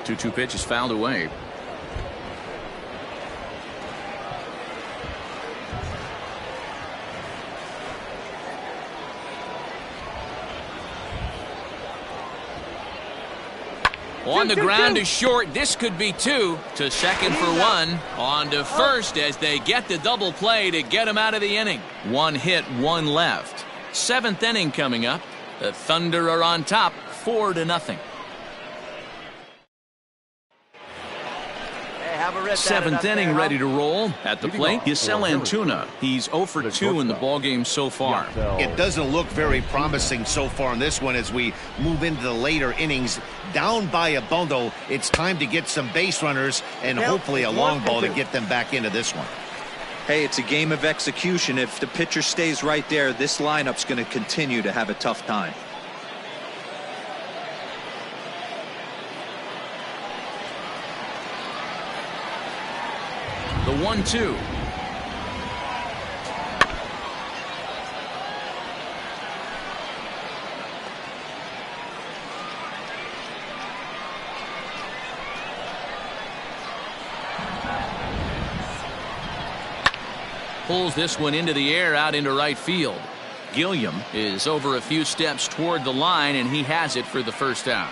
2-2 pitch is fouled away. On the ground to short. This could be 2. To second for 1. On to first as they get the double play to get him out of the inning. 1 hit, 1 left. 7th inning coming up. The Thunder are on top, 4-0. 7th inning ready to roll. At the plate, Giselle Antuna. He's 0 for 2 in the ballgame so far. It doesn't look very promising so far in this one as we move into the later innings. Down by a bundle, it's time to get some base runners and hopefully a long ball to get them back into this one. Hey, it's a game of execution. If the pitcher stays right there, this lineup's going to continue to have a tough time. The 1-2. Pulls this one into the air out into right field. Gilliam is over a few steps toward the line, and he has it for the first out.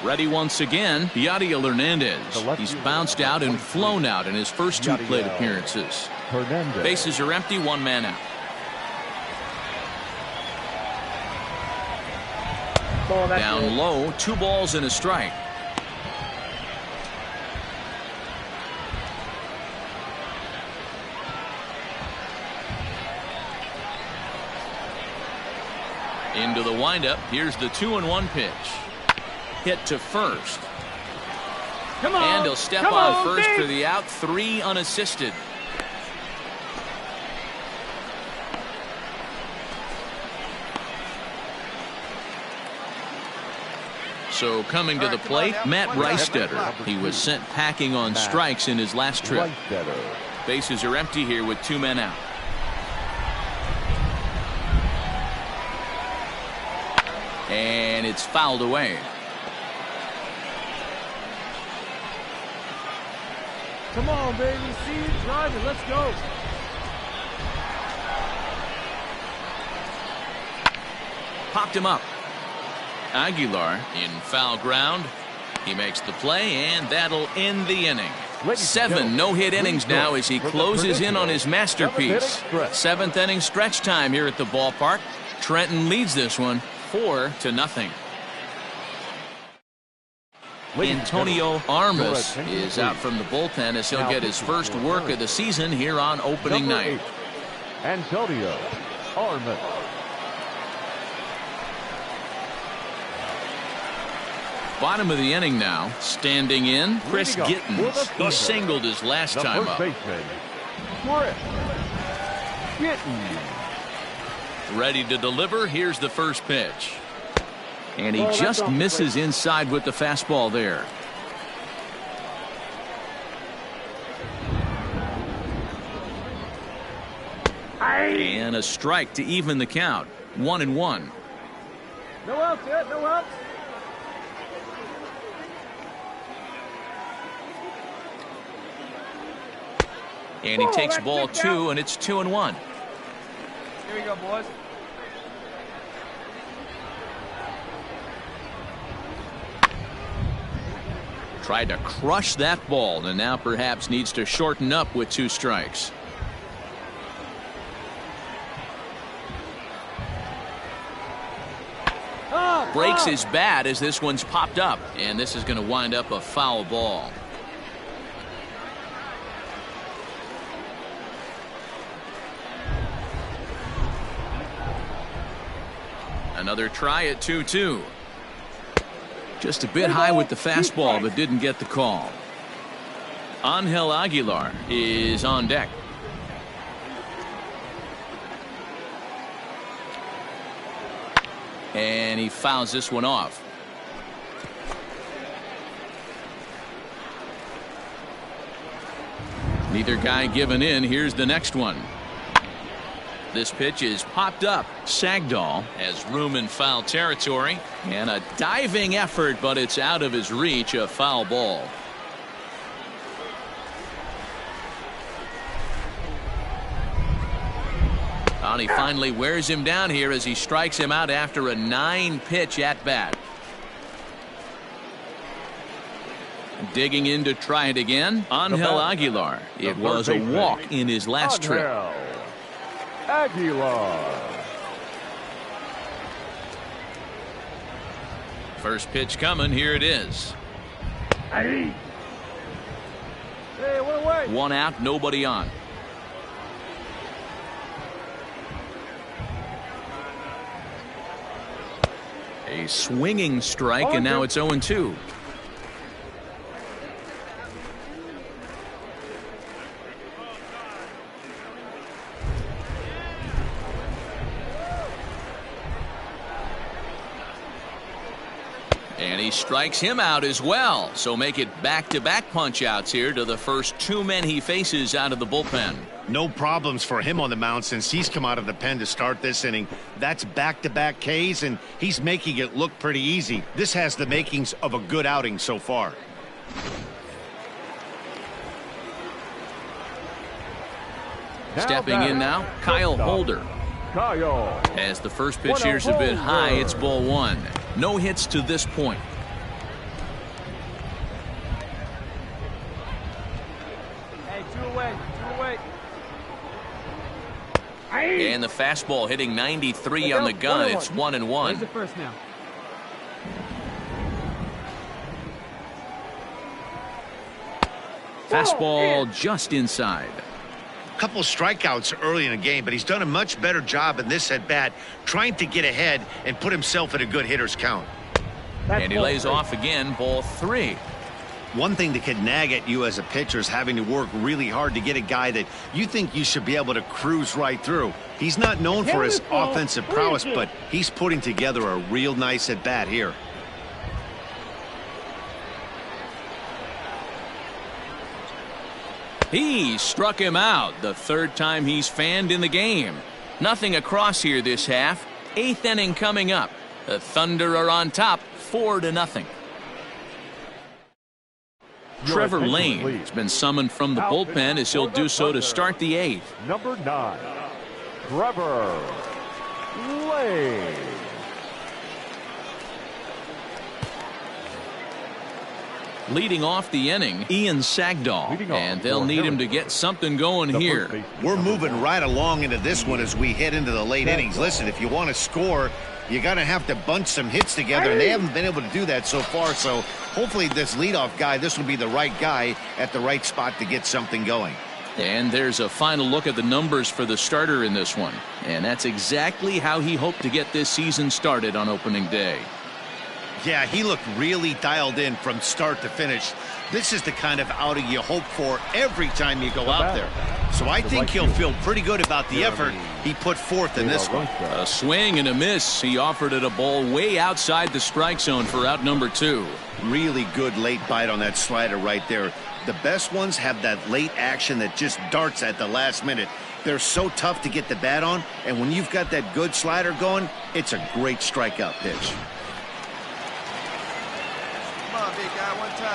Ready once again, Yadiel Hernandez. He's bounced out and flown out in his first 2 plate appearances. Bases are empty, 1 man out. Down low, 2 balls and a strike. Into the windup. Here's the 2-1 pitch. Hit to first. Come on, and he'll step on first for the out. 3 unassisted. So coming to the plate, Matt Reistetter. He was sent packing on strikes in his last trip. Bases are empty here with 2 men out. And it's fouled away. Come on, baby. See it, drive it. Let's go. popped him up. Aguilar in foul ground. He makes the play, and that'll end the inning. 7 no-hit innings now as he closes in on his masterpiece. 7th inning stretch time here at the ballpark. Trenton leads this one 4-0. Antonio Armas is out from the bullpen as he'll get his first work of the season here on opening night. Antonio Armas. Bottom of the inning now. Standing in, Chris Gittens. He singled his last time up. Chris Gittens. Ready to deliver. Here's the first pitch. And he just misses inside with the fastball there. And a strike to even the count. 1-1. No outs yet, no outs. And he takes ball 2, and it's 2-1. Here we go, boys. Tried to crush that ball, and now perhaps needs to shorten up with 2 strikes. Breaks his bat as this one's popped up, and this is going to wind up a foul ball. Another try at 2-2. Just a bit high with the fastball, but didn't get the call. Angel Aguilar is on deck. And he fouls this one off. Neither guy giving in. Here's the next one. This pitch is popped up. Sagdahl has room in foul territory. And a diving effort, but it's out of his reach. A foul ball. And he finally wears him down here as he strikes him out after a 9-pitch at bat. Digging in to try it again. Angel Aguilar. It was a walk in his last trip. Aguilar. First pitch coming. Here it is. Hey, one away. 1 out, nobody on. A swinging strike, and now it's 0-2. And he strikes him out as well. So make it back-to-back punch-outs here to the first 2 men he faces out of the bullpen. No problems for him on the mound since he's come out of the pen to start this inning. That's back-to-back Ks, and he's making it look pretty easy. This has the makings of a good outing so far. Stepping in now, Kyle Holder. As the first pitch here's a bit high, it's ball 1. No hits to this point. Hey, two away. And the fastball hitting 93 on the gun. It's 1-1. Where's the first now? Fastball just inside. Couple strikeouts early in the game, but he's done a much better job in this at bat trying to get ahead and put himself at a good hitter's count. And he lays off again, ball 3. One thing that could nag at you as a pitcher is having to work really hard to get a guy that you think you should be able to cruise right through. He's not known for his offensive prowess, but he's putting together a real nice at bat here. He struck him out, the 3rd time he's fanned in the game. Nothing across here this half. 8th inning coming up. The Thunder are on top, 4-0. Trevor Lane has been summoned from the bullpen as he'll do so to start the 8th. Number 9, Trevor Lane. Leading off the inning, Ian Sagdahl, and they'll need him to get something going here. We're moving right along into this one as we head into the late innings. Listen, if you want to score, you're going to have to bunch some hits together, and they haven't been able to do that so far. So hopefully this leadoff guy, this will be the right guy at the right spot to get something going. And there's a final look at the numbers for the starter in this one. And that's exactly how he hoped to get this season started on opening day. Yeah, he looked really dialed in from start to finish. This is the kind of outing you hope for every time you go out there. So I think he'll feel pretty good about the effort he put forth in this one. A swing and a miss. He offered it a ball way outside the strike zone for out number 2. Really good late bite on that slider right there. The best ones have that late action that just darts at the last minute. They're so tough to get the bat on, and when you've got that good slider going, it's a great strikeout pitch.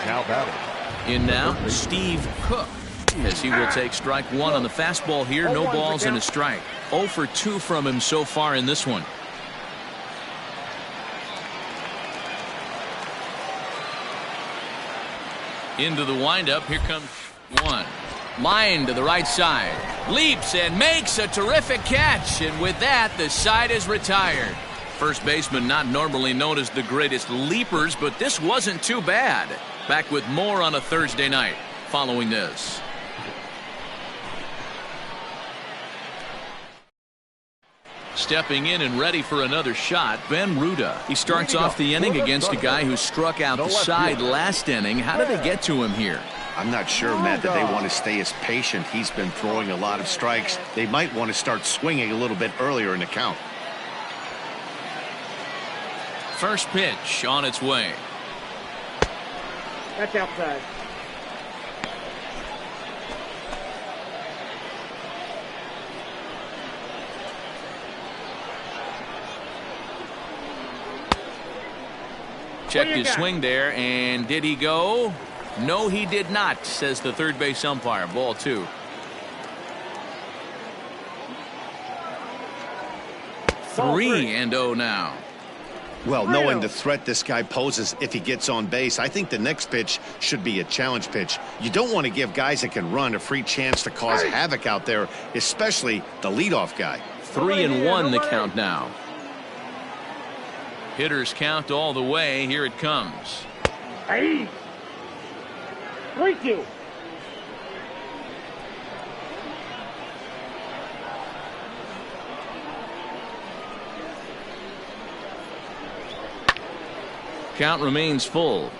Now batting. In now, Steve Cook, as he will take strike 1 on the fastball here. No balls and a strike. 0 for 2 from him so far in this one. Into the windup. Here comes 1. Line to the right side. Leaps and makes a terrific catch. And with that, the side is retired. First baseman not normally known as the greatest leapers, but this wasn't too bad. Back with more on a Thursday night following this. Stepping in and ready for another shot, Ben Ruda. He starts off the inning against a guy who struck out the side last inning. How did they get to him here? I'm not sure, Matt, that they want to stay as patient. He's been throwing a lot of strikes. They might want to start swinging a little bit earlier in the count. First pitch on its way. That's outside. Checked his swing there, and did he go? No, he did not, says the third base umpire. Ball 2. 3-0 now. Well, knowing the threat this guy poses if he gets on base, I think the next pitch should be a challenge pitch. You don't want to give guys that can run a free chance to cause havoc out there, especially the leadoff guy. 3-1 the count now. Hitters count all the way. Here it comes. 3-2. Count remains full.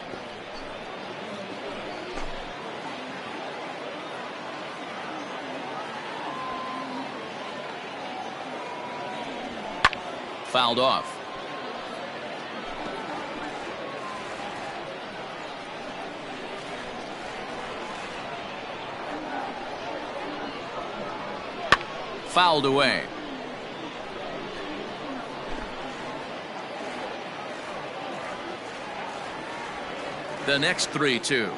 Fouled off. Fouled away. The next 3-2.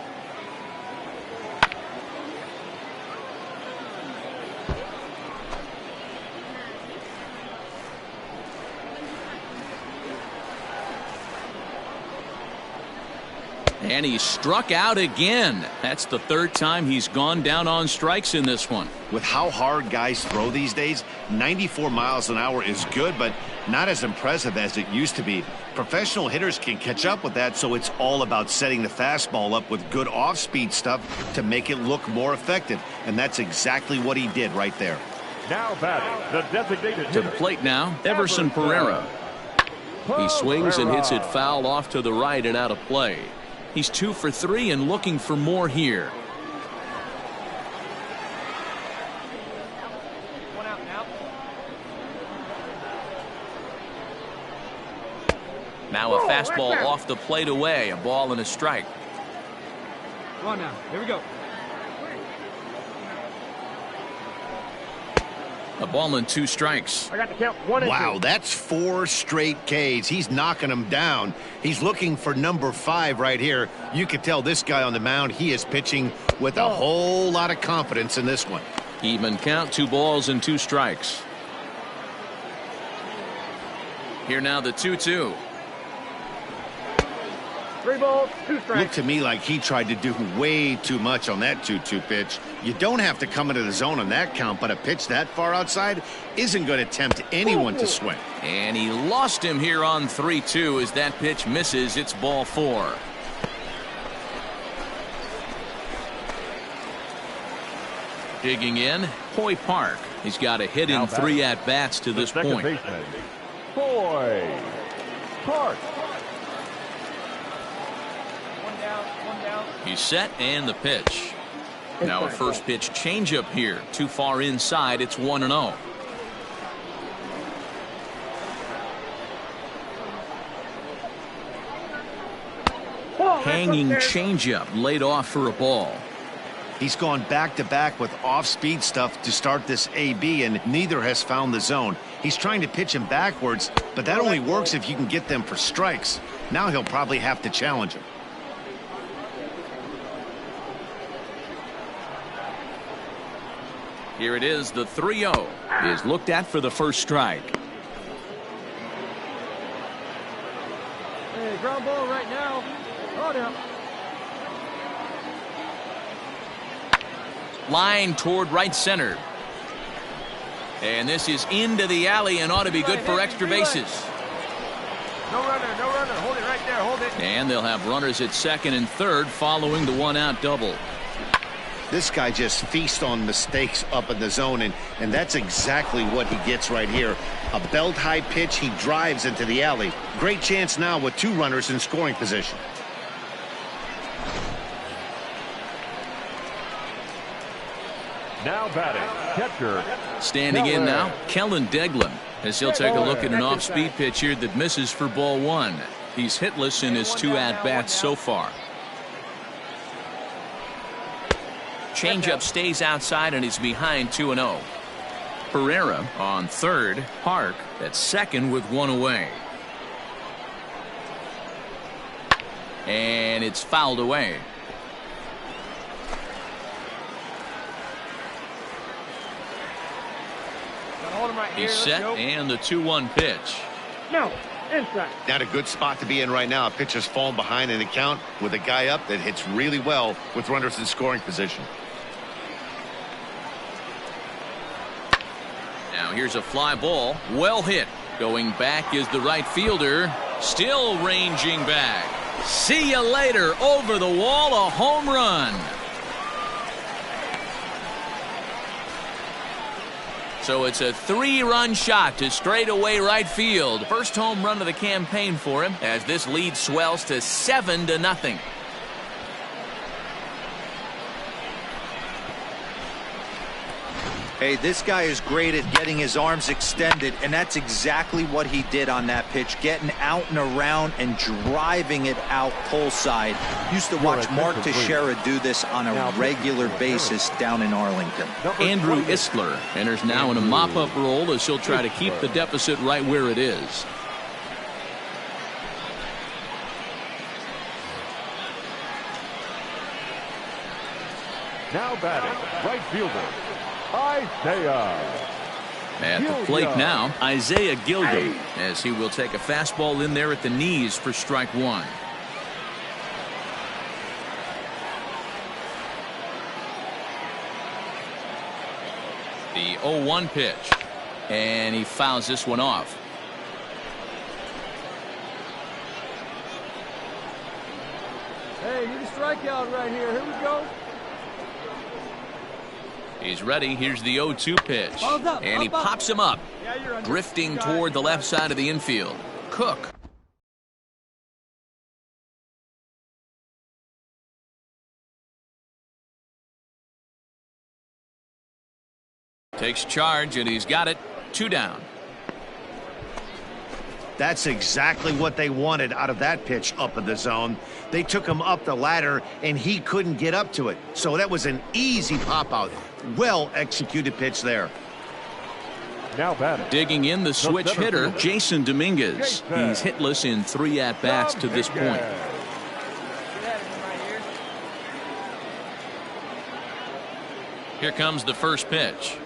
And he struck out again. That's the third time he's gone down on strikes in this one. With how hard guys throw these days, 94 miles an hour is good, but not as impressive as it used to be. Professional hitters can catch up with that, so it's all about setting the fastball up with good off-speed stuff to make it look more effective. And that's exactly what he did right there. Now batting, the designated hitter. To the plate now, Everson Pereira. He swings and hits it foul off to the right and out of play. He's 2 for 3 and looking for more here. One out now. Now a fastball off the plate away. A ball and a strike. Come on now. Here we go. A ball and 2 strikes. I got the count. 1 and 2. Wow, that's 4 straight Ks. He's knocking them down. He's looking for number 5 right here. You can tell this guy on the mound, he is pitching with a whole lot of confidence in this one. Even count, 2 balls and 2 strikes. Here now the 2-2. 3 balls, 2 strikes. Looked to me like he tried to do way too much on that 2-2 pitch. You don't have to come into the zone on that count, but a pitch that far outside isn't going to tempt anyone to swing. And he lost him here on 3-2 as that pitch misses. It's ball 4. Digging in, Hoy Park. He's got a hit in 3 at-bats to this point. Baseman, Hoy Park. 1 down, 1 down. He's set and the pitch. Now a first pitch changeup here. Too far inside. It's 1-0. Hanging changeup laid off for a ball. He's gone back-to-back with off-speed stuff to start this AB, and neither has found the zone. He's trying to pitch him backwards, but that only works if you can get them for strikes. Now he'll probably have to challenge him. Here it is, the 3-0 is looked at for the first strike. Hey, ground ball right now. Oh, down. Line toward right center. And this is into the alley and ought to be good for extra bases. No runner, no runner. Hold it right there, hold it. And they'll have runners at second and third following the 1-out double. This guy just feasts on mistakes up in the zone, and that's exactly what he gets right here. A belt-high pitch, he drives into the alley. Great chance now with 2 runners in scoring position. Now batting, catcher. Standing in now, Kellen Deglin, as he'll take a look at an off-speed pitch here that misses for ball 1. He's hitless in his 2 at-bats so far. Changeup stays outside and he's behind 2-0. Pereira on third. Park at second with 1 away. And it's fouled away. Hold him right here. He's set and the 2-1 pitch. No, inside. Not a good spot to be in right now. A pitcher's fallen behind in the count with a guy up that hits really well with runners in scoring position. Now here's a fly ball. Well hit. Going back is the right fielder. Still ranging back. See you later. Over the wall, a home run. So it's a 3-run shot to straightaway right field. First home run of the campaign for him as this lead swells to 7-0. Hey, this guy is great at getting his arms extended, and that's exactly what he did on that pitch, getting out and around and driving it out pull side. Used to watch Mark Teixeira do this on a regular basis down in Arlington. Andrew Isler enters now in a mop-up role as he'll try to keep the deficit right where it is. Now batting, right fielder, Isaiah. At the plate now, Isaiah Gilgum, as he will take a fastball in there at the knees for strike 1. The 0-1 pitch, and he fouls this one off. Hey, need a strikeout right here. Here we go. He's ready. Here's the 0-2 pitch. And he pops him up. Drifting toward the left side of the infield. Cook. Takes charge, and he's got it. 2 down. That's exactly what they wanted out of that pitch up in the zone. They took him up the ladder, and he couldn't get up to it. So that was an easy pop-out. Well-executed pitch there. Now batting. Digging in the switch hitter, Jason Dominguez. He's hitless in 3 at-bats to this point. Here comes the first pitch.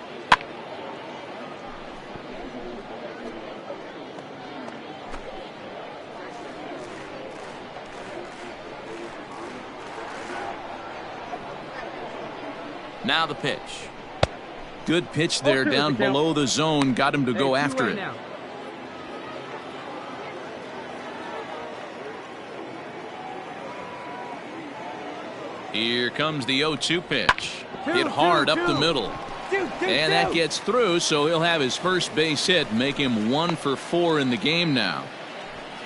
Now the pitch. Good pitch there down below the zone. Got him to go after it. Now. Here comes the 0-2 pitch. Hit hard up the middle. And that gets through, so he'll have his first base hit, make him 1 for 4 in the game now.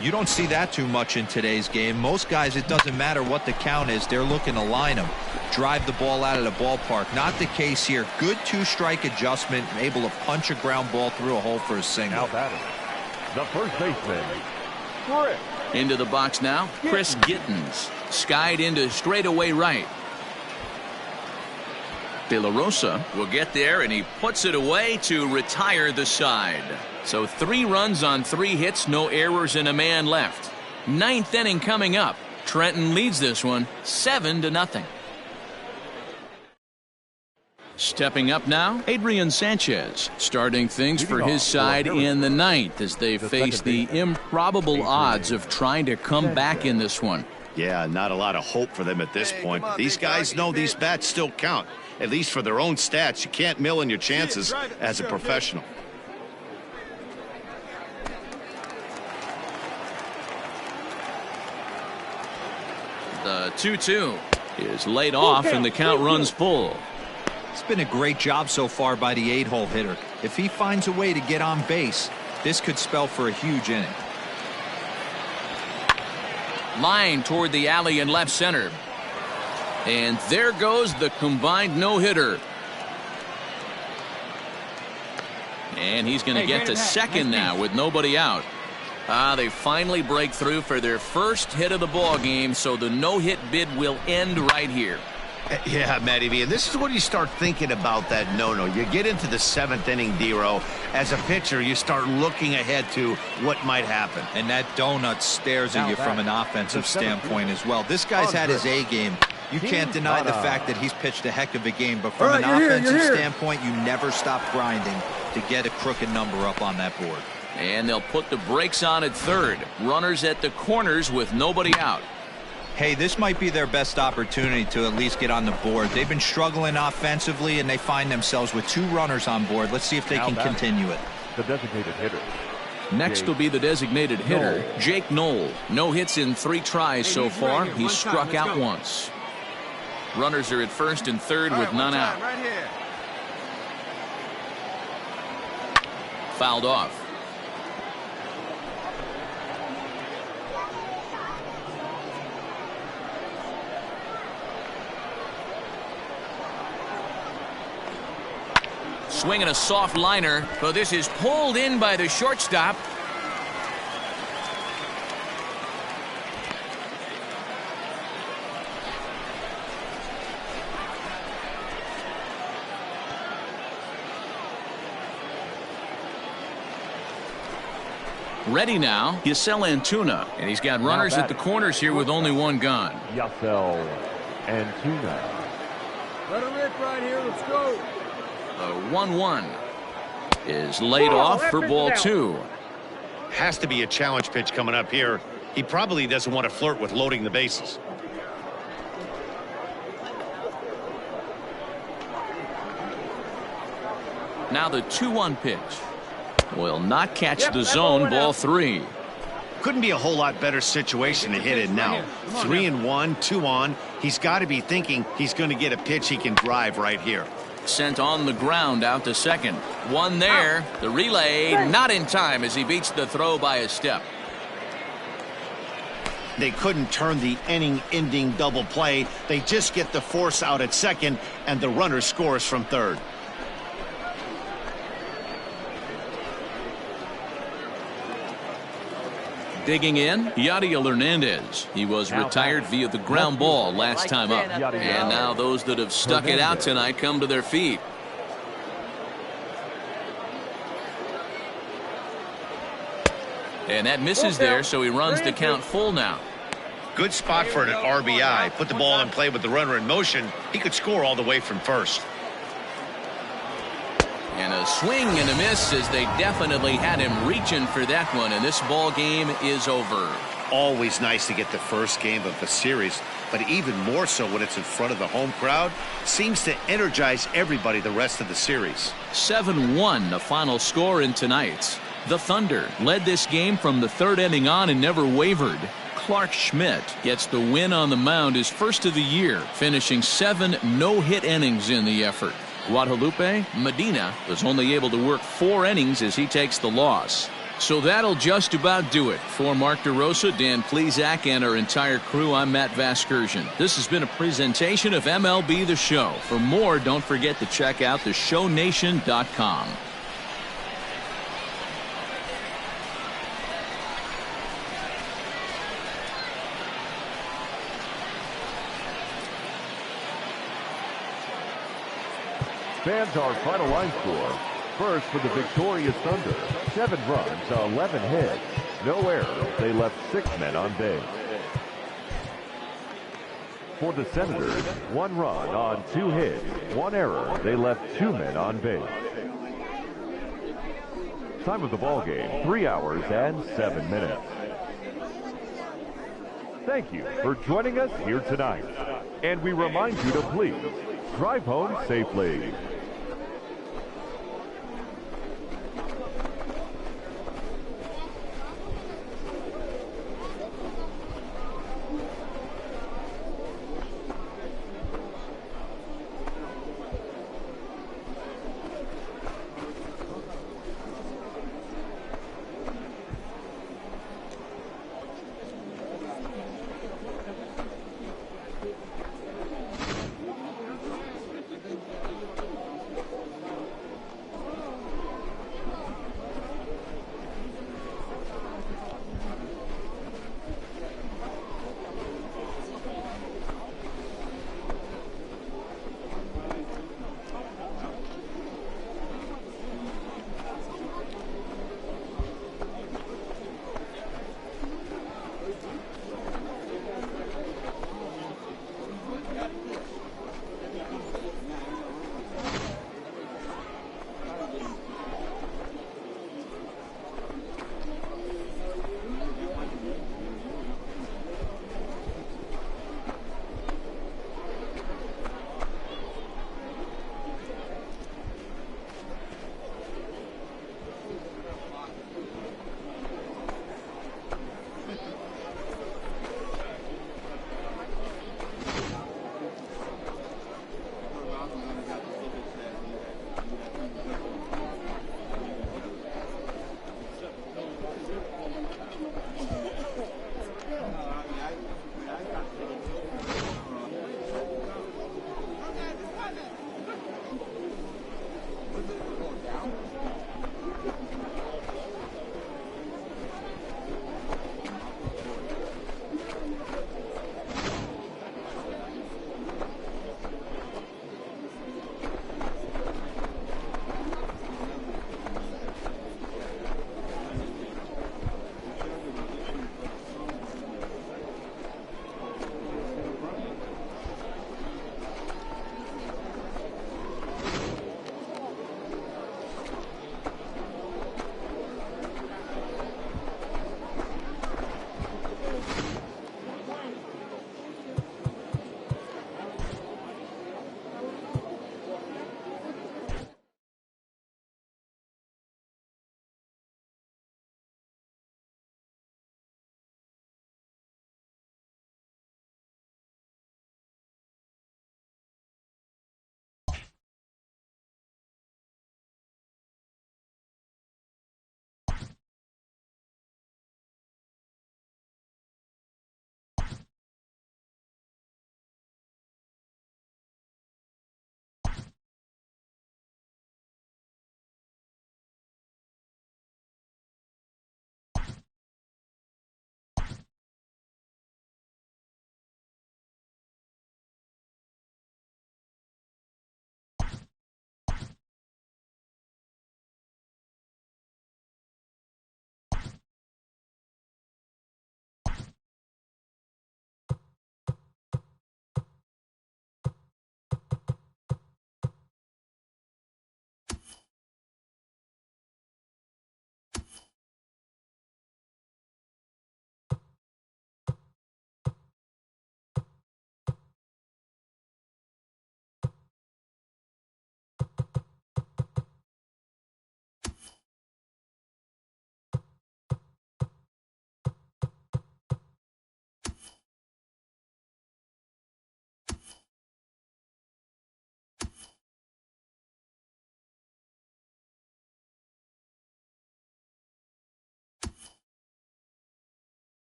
You don't see that too much in today's game. Most guys, it doesn't matter what the count is, they're looking to line them, drive the ball out of the ballpark. Not the case here. Good 2-strike adjustment, able to punch a ground ball through a hole for a single. Now batting, the first baseman, Chris. Into the box now, Chris Gittens. Skied into straightaway right. De La Rosa will get there, and he puts it away to retire the side. So 3 runs on 3 hits, no errors, and a man left. 9th inning coming up. Trenton leads this one 7-0. Stepping up now, Adrian Sanchez, starting things for his side in the 9th as they face the improbable odds of trying to come back in this one. Yeah, not a lot of hope for them at this point. But these guys know these bats still count, at least for their own stats. You can't mill in your chances as a professional. The 2-2 is laid off, and the count runs full. It's been a great job so far by the 8-hole hitter. If he finds a way to get on base, this could spell for a huge inning. Line toward the alley in left center. And there goes the combined no-hitter. And he's going to get to second now with nobody out. They finally break through for their first hit of the ball game, so the no-hit bid will end right here. Yeah, Matty V, and this is when you start thinking about that no-no. You get into the 7th inning, D-Row. As a pitcher, you start looking ahead to what might happen. And that donut stares at you from an offensive standpoint as well. This guy's had his A game. You can't deny the fact that he's pitched a heck of a game, but from an offensive standpoint, you never stop grinding to get a crooked number up on that board. And they'll put the brakes on at third. Runners at the corners with nobody out. Hey, this might be their best opportunity to at least get on the board. They've been struggling offensively, and they find themselves with 2 runners on board. Let's see if they can continue it. The designated hitter. Next will be the designated hitter, Jake Knoll. No hits in 3 tries so far. He's struck out once. Runners are at first and third with none out. Fouled off. Swinging a soft liner, but this is pulled in by the shortstop. Ready now, Yasel Antuna, and he's got runners at the corners here with only 1 gone. Yasel Antuna. Let him rip right here. Let's go. The 1-1 is laid off for ball 2. Has to be a challenge pitch coming up here. He probably doesn't want to flirt with loading the bases. Now the 2-1 pitch will not catch the zone. Ball 3. Couldn't be a whole lot better situation to hit it now. 3-1, 2 on. He's got to be thinking he's going to get a pitch he can drive right here. Sent on the ground out to second. 1 there. The relay not in time as he beats the throw by a step. They couldn't turn the inning-ending double play. They just get the force out at second, and the runner scores from third. Digging in, Yadiel Hernandez. He was retired via the ground ball last time up. And now those that have stuck it out tonight come to their feet. And that misses there, so he runs the count full now. Good spot for an RBI. Put the ball in play with the runner in motion. He could score all the way from first. And a swing and a miss as they definitely had him reaching for that one, and this ball game is over. Always nice to get the first game of the series but even more so when it's in front of the home crowd, seems to energize everybody the rest of the series. 7-1 the final score in tonight's. The Thunder led this game from the third inning on and never wavered. Clark Schmidt gets the win on the mound, his first of the year, finishing 7 no-hit innings in the effort. Guadalupe Medina was only able to work 4 innings as he takes the loss. So that'll just about do it. For Mark DeRosa, Dan Plesac, and our entire crew, I'm Matt Vasgersian. This has been a presentation of MLB The Show. For more, don't forget to check out theshownation.com. Fans, our final line score. First for the victorious Thunder, 7 runs, 11 hits, no errors. They left 6 men on base. For the Senators, 1 run on 2 hits, 1 error. They left 2 men on base. Time of the ball game, 3 hours and 7 minutes. Thank you for joining us here tonight. And we remind you to please drive home safely.